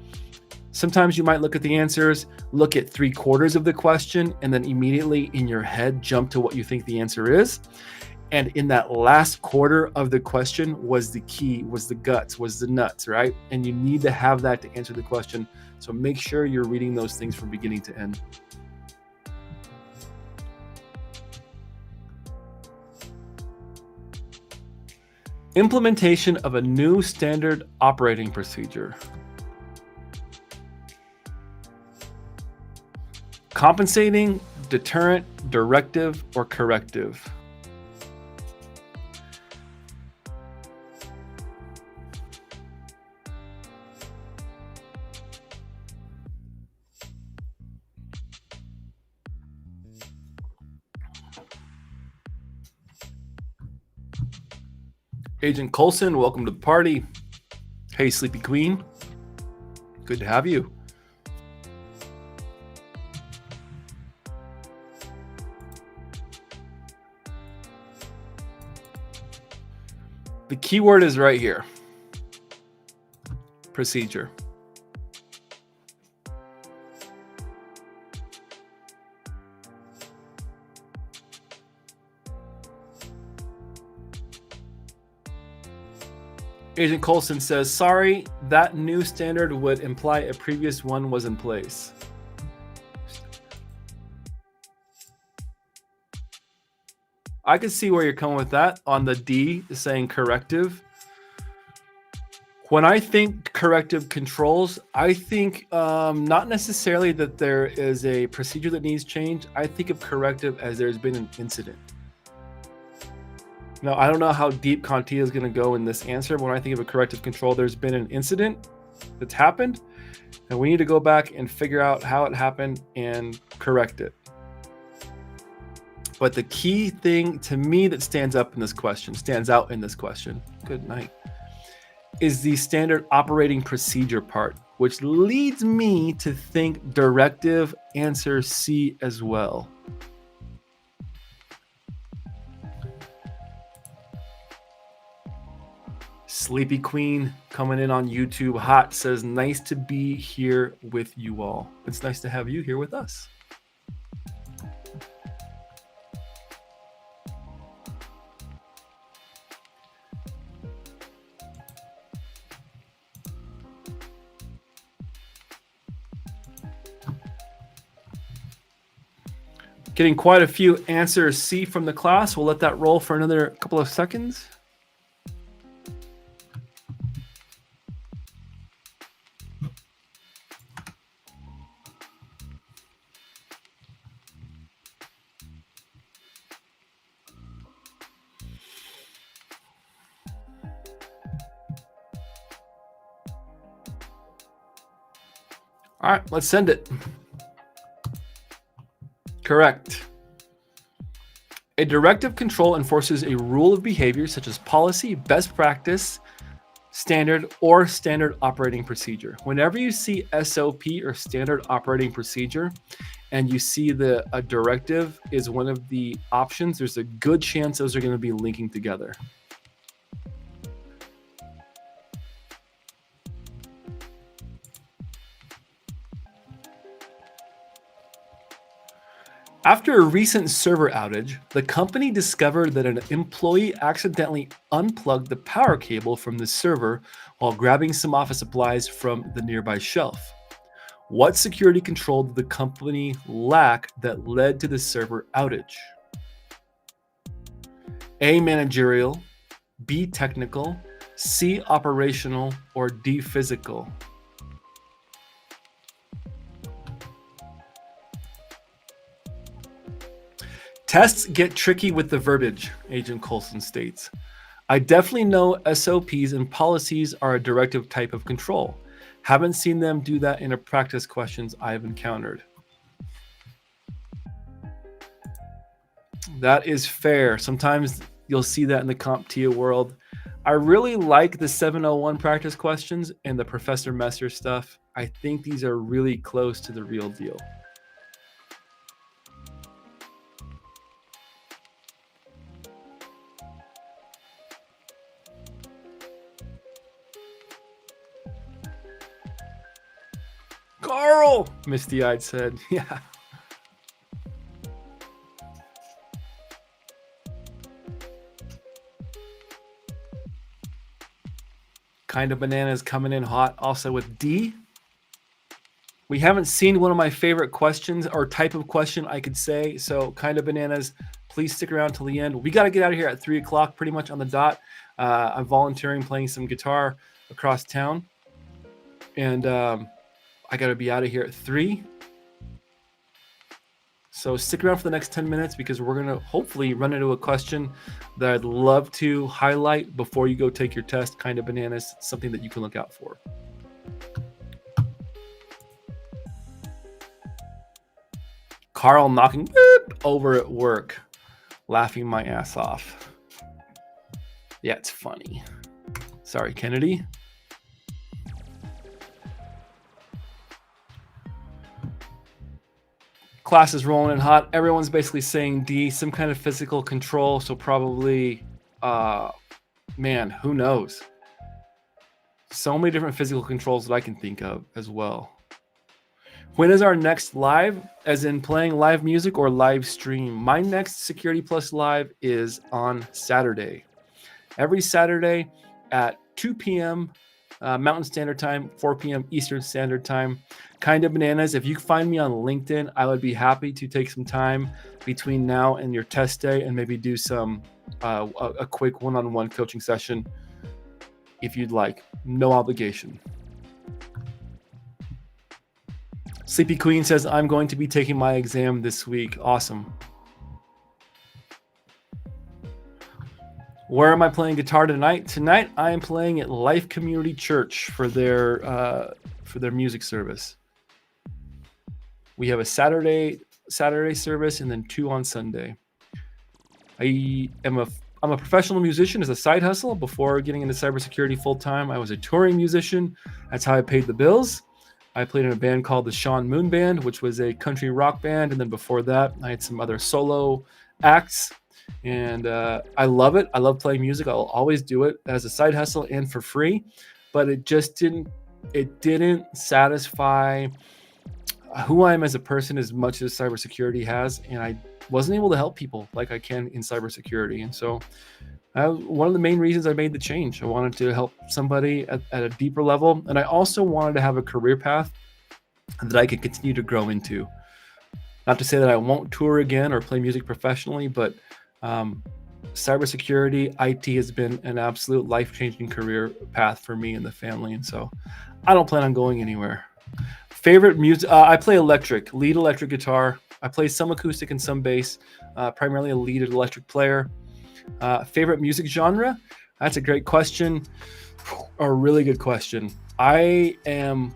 Sometimes you might look at the answers, look at 3/4 of the question, and then immediately in your head jump to what you think the answer is. And in that last quarter of the question was the key, was the guts, was the nuts, right? And you need to have that to answer the question. So make sure you're reading those things from beginning to end. Implementation of a new standard operating procedure. Compensating, deterrent, directive, or corrective? Agent Colson, welcome to the party. Hey, Sleepy Queen. Good to have you. The keyword is right here. Procedure. Agent Colson says, sorry, that new standard would imply a previous one was in place. I could see where you're coming with that on the D saying corrective. When I think corrective controls, I think not necessarily that there is a procedure that needs change. I think of corrective as there's been an incident. Now, I don't know how deep CompTIA is going to go in this answer, but when I think of a corrective control, there's been an incident that's happened, and we need to go back and figure out how it happened and correct it. But the key thing to me that stands out in this question, good night, is the standard operating procedure part, which leads me to think directive answer C as well. Sleepy Queen coming in on YouTube hot says, nice to be here with you all. It's nice to have you here with us. Getting quite a few answers C from the class. We'll let that roll for another couple of seconds. All right, let's send it. Correct. A directive control enforces a rule of behavior such as policy, best practice, standard, or standard operating procedure. Whenever you see SOP or standard operating procedure and you see a directive is one of the options, there's a good chance those are going to be linking together. After a recent server outage, the company discovered that an employee accidentally unplugged the power cable from the server while grabbing some office supplies from the nearby shelf. What security control did the company lack that led to the server outage? A, managerial, B, technical, C, operational, or D, physical? Tests get tricky with the verbiage, Agent Colson states. I definitely know SOPs and policies are a directive type of control. Haven't seen them do that in a practice questions I've encountered. That is fair. Sometimes you'll see that in the CompTIA world. I really like the 701 practice questions and the Professor Messer stuff. I think these are really close to the real deal. Carl, misty-eyed said, yeah. Kind of bananas coming in hot also with D. We haven't seen one of my favorite questions or type of question I could say. So kind of bananas, please stick around till the end. We got to get out of here at 3 o'clock, pretty much on the dot. I'm volunteering, playing some guitar across town. And I got to be out of here at 3. So stick around for the next 10 minutes because we're going to hopefully run into a question that I'd love to highlight before you go take your test. Kind of bananas, something that you can look out for. Carl knocking over at work, laughing my ass off. Yeah, it's funny. Sorry, Kennedy. Class is rolling in hot. Everyone's basically saying D, some kind of physical control. So probably, man, who knows? So many different physical controls that I can think of as well. When is our next live, as in playing live music or live stream? My next Security Plus live is on Saturday. Every Saturday at 2 p.m. Mountain Standard Time, 4 p.m. Eastern Standard Time. Kind of bananas. If you find me on LinkedIn, I would be happy to take some time between now and your test day and maybe do some a quick one-on-one coaching session if you'd like. No obligation. Sleepy Queen says, I'm going to be taking my exam this week. Awesome. Where am I playing guitar tonight? Tonight, I am playing at Life Community Church for their music service. We have a Saturday service and then 2 on Sunday. I'm a professional musician as a side hustle. Before getting into cybersecurity full time, I was a touring musician. That's how I paid the bills. I played in a band called the Sean Moon Band, which was a country rock band. And then before that, I had some other solo acts. And I love it. I love playing music. I'll always do it as a side hustle and for free. But it just didn't satisfy who I am as a person as much as cybersecurity has. And I wasn't able to help people like I can in cybersecurity. And so one of the main reasons I made the change, I wanted to help somebody at a deeper level. And I also wanted to have a career path that I could continue to grow into. Not to say that I won't tour again or play music professionally, but cybersecurity, IT has been an absolute life-changing career path for me and the family. And so I don't plan on going anywhere. Favorite music, I play lead electric guitar. I play some acoustic and some bass, primarily a lead electric player. Favorite music genre? That's a great question. A really good question. I don't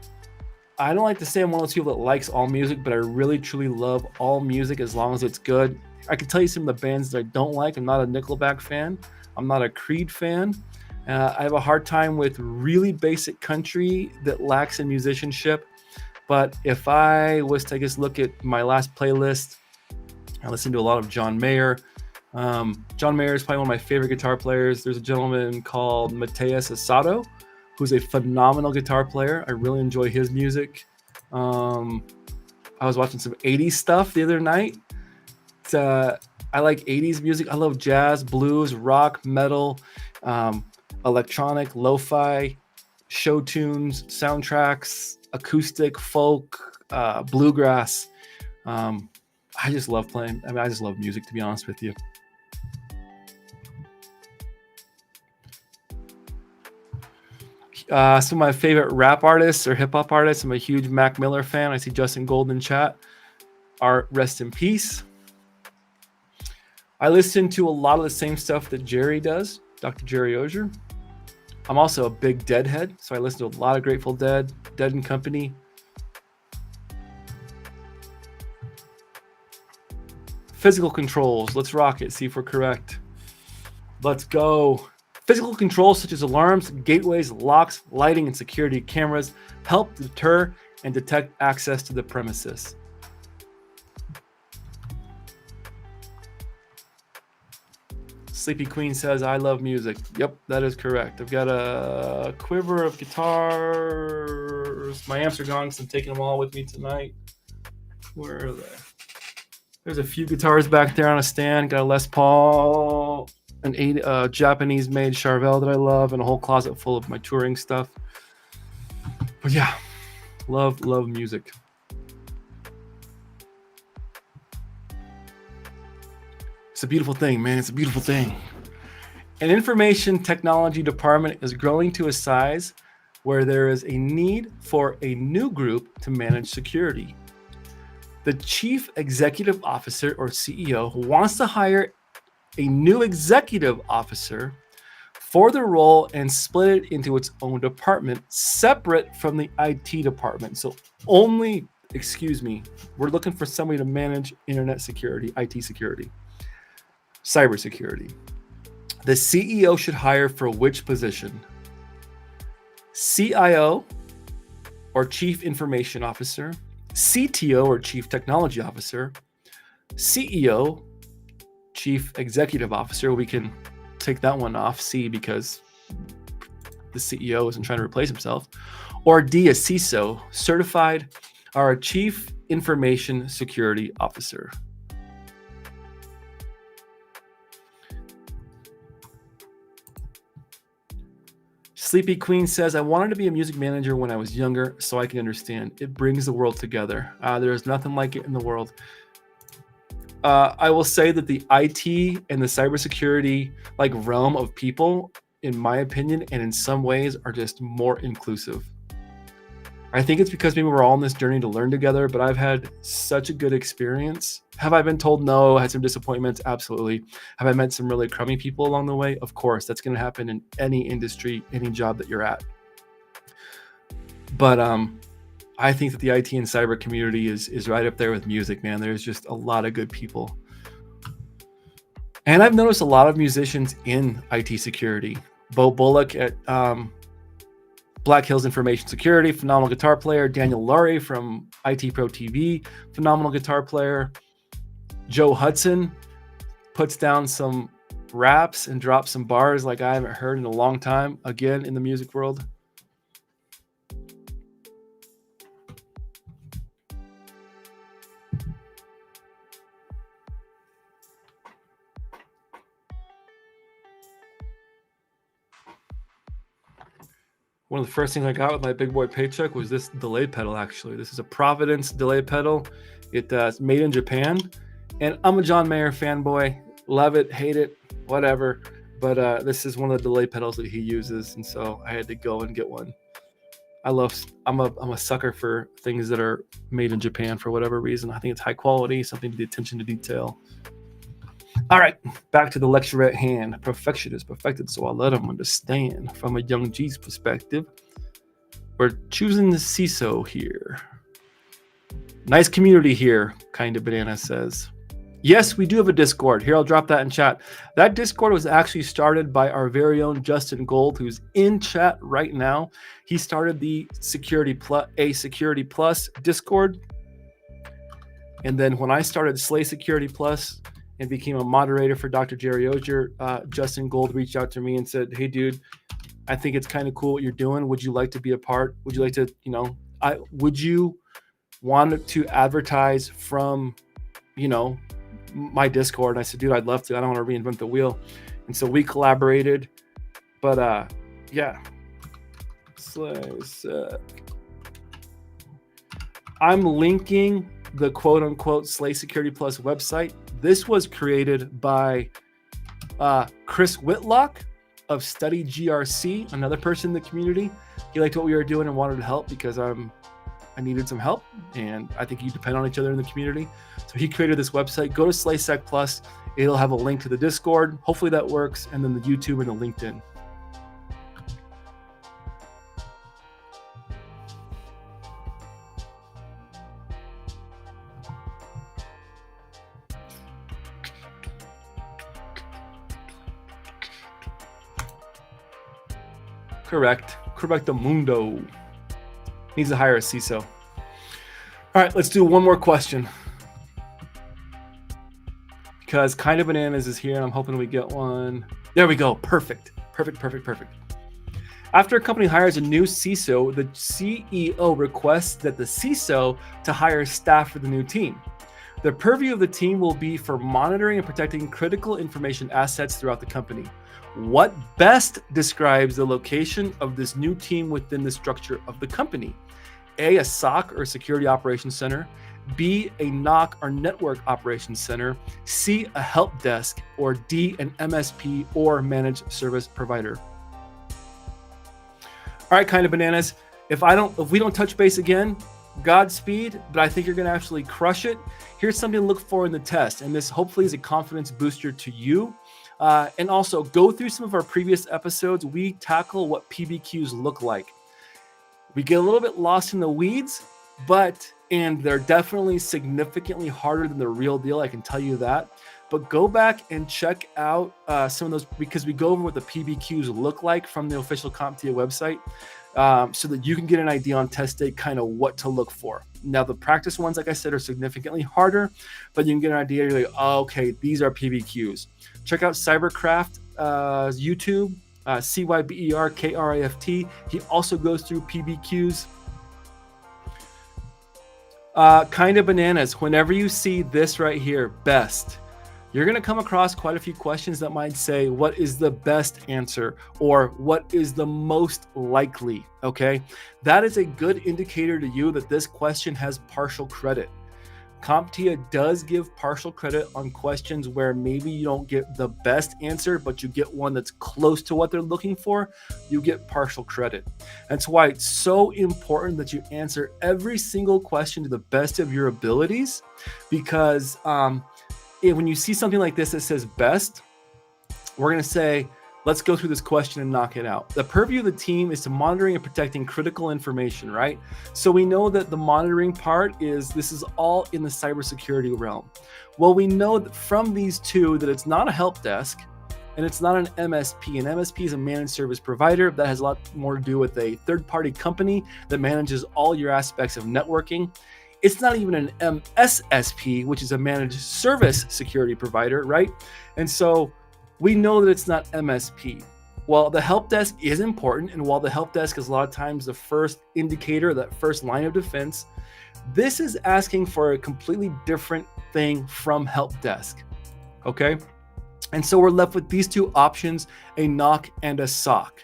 like to say I'm one of those people that likes all music, but I really truly love all music as long as it's good. I can tell you some of the bands that I don't like. I'm not a Nickelback fan. I'm not a Creed fan. I have a hard time with really basic country that lacks in musicianship. But if I was to, I guess, look at my last playlist, I listened to a lot of John Mayer. John Mayer is probably one of my favorite guitar players. There's a gentleman called Mateus Asado, who's a phenomenal guitar player. I really enjoy his music. I was watching some 80s stuff the other night. I like 80s music. I love jazz, blues, rock, metal, electronic, lo-fi, show tunes, soundtracks, acoustic, folk, bluegrass. I just love playing. I just love music, to be honest with you. Some of my favorite rap artists or hip hop artists. I'm a huge Mac Miller fan. I see Justin Gold in chat. Rest in peace. I listen to a lot of the same stuff that Jerry does, Dr. Jerry Ozier. I'm also a big Deadhead, so I listen to a lot of Grateful Dead, Dead and Company. Physical controls. Let's rock it. See if we're correct. Let's go. Physical controls such as alarms, gateways, locks, lighting, and security cameras help deter and detect access to the premises. Sleepy Queen says, I love music. Yep, that is correct. I've got a quiver of guitars. My amps are gone because I'm taking them all with me tonight. Where are they? There's a few guitars back there on a stand. Got a Les Paul, an Japanese-made Charvel that I love, and a whole closet full of my touring stuff. But yeah, love music. It's a beautiful thing, man. It's a beautiful thing. An information technology department is growing to a size where there is a need for a new group to manage security. The chief executive officer or CEO wants to hire a new executive officer for the role and split it into its own department, separate from the IT department. So we're looking for somebody to manage internet security, IT security. Cybersecurity. The CEO should hire for which position? CIO or Chief Information Officer, CTO or Chief Technology Officer, CEO, Chief Executive Officer. We can take that one off, C, because the CEO isn't trying to replace himself. Or D, a CISO, Certified or a Chief Information Security Officer. Sleepy Queen says, I wanted to be a music manager when I was younger so I can understand. It brings the world together. There is nothing like it in the world. I will say that the IT and the cybersecurity realm of people, in my opinion, and in some ways, are just more inclusive. I think it's because maybe we're all on this journey to learn together, but I've had such a good experience. Have I been told no? Had some disappointments? Absolutely. Have I met some really crummy people along the way? Of course, that's going to happen in any industry, any job that you're at. But I think that the IT and cyber community is right up there with music, man. There's just a lot of good people. And I've noticed a lot of musicians in IT security. Bo Bullock at Black Hills Information Security, phenomenal guitar player. Daniel Laurie from IT Pro TV, phenomenal guitar player. Joe Hudson puts down some raps and drops some bars like I haven't heard in a long time, again, in the music world. One of the first things I got with my big boy paycheck was this delay pedal, actually. This is a Providence delay pedal. It's made in Japan. And I'm a John Mayer fanboy. Love it, hate it, whatever. But this is one of the delay pedals that he uses. And so I had to go and get one. I'm a sucker for things that are made in Japan for whatever reason. I think it's high quality, something to the attention to detail. All right, back to the lecture at hand. Perfection is perfected, so I'll let them understand. From a young G's perspective, we're choosing the CISO here. Nice community here, Kind of Banana says. Yes, we do have a Discord. Here, I'll drop that in chat. That Discord was actually started by our very own Justin Gold, who's in chat right now. He started the Security Plus Discord. And then when I started Slay Security Plus and became a moderator for Dr. Jerry Ogier, Justin Gold reached out to me and said, hey, dude, I think it's kind of cool what you're doing. Would you like to be a part? Would you like to, would you want to advertise from, my Discord? And I said, dude, I'd love to. I don't want to reinvent the wheel. And so we collaborated. But yeah. I'm linking the quote unquote Slay Security Plus website. This was created by Chris Whitlock of Study GRC, another person in the community. He liked what we were doing and wanted to help because I needed some help, and I think you depend on each other in the community. So he created this website. Go to SlaySec Plus. It'll have a link to the Discord. Hopefully that works, and then the YouTube and the LinkedIn. Correcto mundo. Needs to hire a CISO. All right, let's do one more question. Because Kind of Bananas is here, and I'm hoping we get one. There we go. Perfect. After a company hires a new CISO, the CEO requests that the CISO to hire staff for the new team. The purview of the team will be for monitoring and protecting critical information assets throughout the company. What best describes the location of this new team within the structure of the company? A SOC or Security Operations Center, B, a NOC or Network Operations Center, C, a help desk, or D, an MSP or managed service provider. All right, Kind of Bananas. If we don't touch base again, Godspeed, but I think you're going to actually crush it. Here's something to look for in the test, and this hopefully is a confidence booster to you. And also go through some of our previous episodes. We tackle what PBQs look like. We get a little bit lost in the weeds, and they're definitely significantly harder than the real deal. I can tell you that. but go back and check out some of those, because we go over what the PBQs look like from the official CompTIA website, so that you can get an idea on test day kind of what to look for. Now, the practice ones, like I said, are significantly harder, but you can get an idea. You're like, oh, okay, these are PBQs. Check out Cybercraft YouTube, CYBERKRAFT. He also goes through PBQs. Kind of bananas. Whenever you see this right here, best, you're going to come across quite a few questions that might say, what is the best answer? Or what is the most likely? Okay. That is a good indicator to you that this question has partial credit. CompTIA does give partial credit on questions where maybe you don't get the best answer, but you get one that's close to what they're looking for. You get partial credit. That's why it's so important that you answer every single question to the best of your abilities, because when you see something like this that says best, we're going to say, let's go through this question and knock it out. The purview of the team is to monitoring and protecting critical information, right? So we know that the monitoring part this is all in the cybersecurity realm. Well, we know that from these two that it's not a help desk and it's not an MSP. An MSP is a managed service provider that has a lot more to do with a third-party company that manages all your aspects of networking. It's not even an MSSP, which is a managed service security provider, right? And so we know that it's not MSP. Well, the help desk is important, and while the help desk is a lot of times the first indicator, that first line of defense, this is asking for a completely different thing from help desk, okay? And so we're left with these two options, a NOC and a SOC,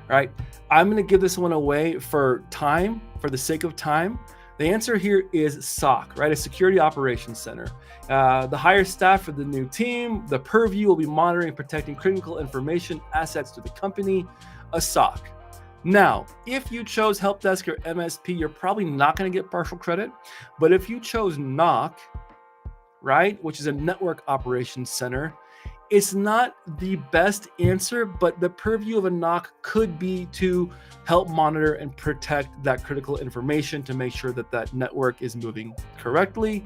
right? I'm gonna give this one away for time, for the sake of time. The answer here is SOC, right? A security operations center. The hire staff for the new team, the purview will be monitoring and protecting critical information, assets to the company, a SOC. Now, if you chose help desk or MSP, you're probably not going to get partial credit. But if you chose NOC, right, which is a network operations center, it's not the best answer, but the purview of a NOC could be to help monitor and protect that critical information to make sure that that network is moving correctly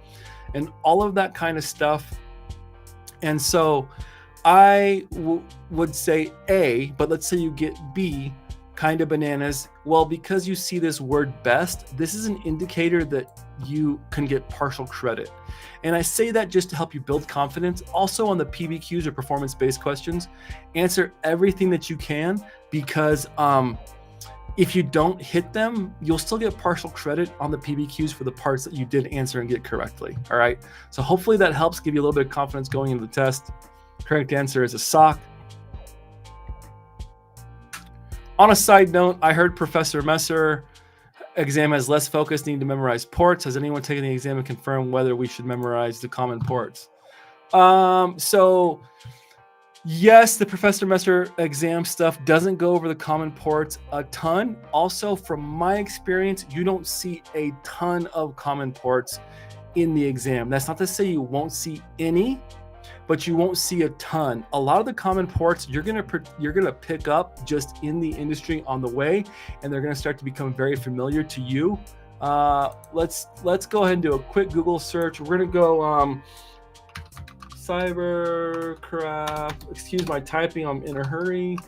and all of that kind of stuff. And so I would say A, but let's say you get B, kind of bananas. Well, because you see this word best, this is an indicator that you can get partial credit. And I say that just to help you build confidence. Also on the PBQs or performance-based questions, answer everything that you can, because if you don't hit them, you'll still get partial credit on the PBQs for the parts that you did answer and get correctly. All right. So hopefully that helps give you a little bit of confidence going into the test. Correct answer is a SOC. On a side note, I heard Professor Messer exam has less focus, need to memorize ports. Has anyone taken the exam and confirmed whether we should memorize the common ports? So yes, the Professor Messer exam stuff doesn't go over the common ports a ton. Also, from my experience, you don't see a ton of common ports in the exam. That's not to say you won't see any, but you won't see a ton. A lot of the common ports you're gonna pick up just in the industry on the way, and they're gonna start to become very familiar to you. Let's go ahead and do a quick Google search. We're gonna go Cybercraft. Excuse my typing. I'm in a hurry.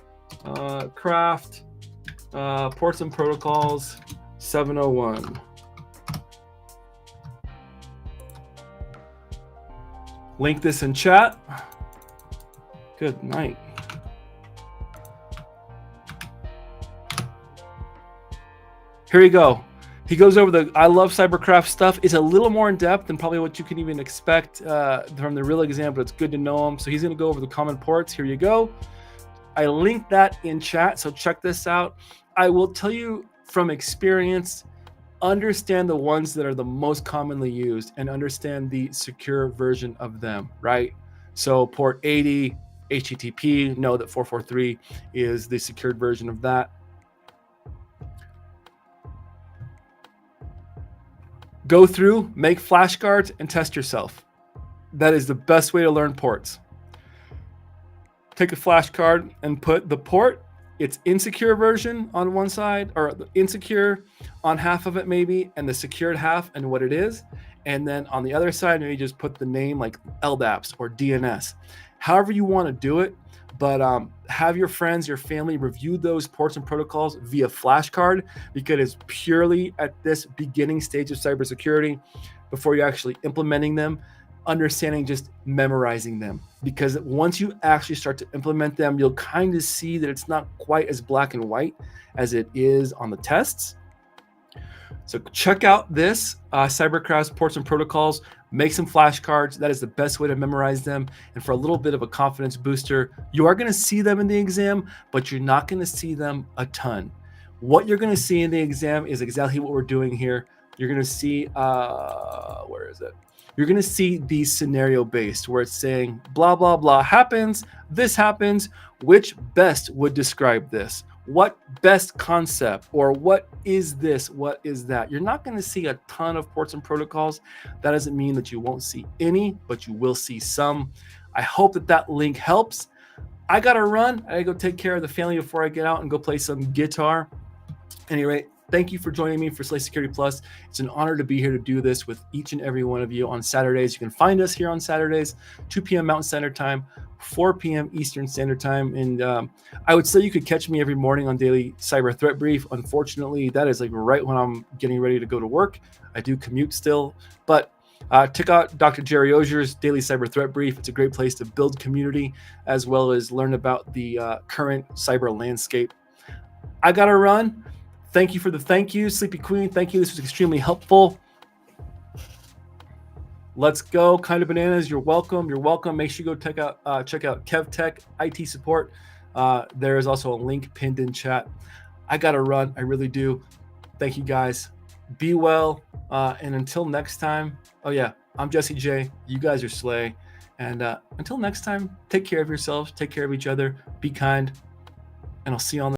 Craft ports and protocols 701. Link this in chat. Good night. Here you go. He goes over the I love Cybercraft stuff. It's a little more in depth than probably what you can even expect from the real exam, but it's good to know them. So he's going to go over the common ports. Here you go. I linked that in chat, so check this out. I will tell you from experience, understand the ones that are the most commonly used and understand the secure version of them, right? So port 80, HTTP, know that 443 is the secured version of that. Go through, make flashcards, and test yourself. That is the best way to learn ports. Take a flashcard and put the port it's insecure version on one side, or insecure on half of it maybe, and the secured half and what it is. And then on the other side, maybe just put the name like LDAPs or DNS, however you want to do it. But have your friends, your family review those ports and protocols via flashcard, because it's purely at this beginning stage of cybersecurity, before you're actually implementing them, understanding just memorizing them. Because once you actually start to implement them, you'll kind of see that it's not quite as black and white as it is on the tests. So check out this CyberCraft's ports and protocols, make some flashcards. That is the best way to memorize them. And for a little bit of a confidence booster, you are going to see them in the exam, but you're not going to see them a ton. What you're going to see in the exam is exactly what we're doing here. You're going to see, where is it? You're going to see the scenario based, where it's saying blah, blah, blah happens. This happens. Which best would describe this? What best concept, or what is this? What is that? You're not going to see a ton of ports and protocols. That doesn't mean that you won't see any, but you will see some. I hope that that link helps. I got to run. I got to go take care of the family before I get out and go play some guitar. Anyway, thank you for joining me for Slay Security Plus. It's an honor to be here to do this with each and every one of you on Saturdays. You can find us here on Saturdays, 2 p.m. Mountain Standard Time, 4 p.m. Eastern Standard Time. And I would say you could catch me every morning on Daily Cyber Threat Brief. Unfortunately, that is like right when I'm getting ready to go to work. I do commute still, but check out Dr. Jerry Ozier's Daily Cyber Threat Brief. It's a great place to build community as well as learn about the current cyber landscape. I got to run. Thank you for the thank you, Sleepy Queen. Thank you. This was extremely helpful. Let's go. Kind of Bananas. You're welcome. You're welcome. Make sure you go check out KevTech IT support. There is also a link pinned in chat. I got to run. I really do. Thank you guys. Be well. And until next time. Oh yeah, I'm Jesse J. You guys are Slay. And until next time, take care of yourselves. Take care of each other. Be kind. And I'll see you on the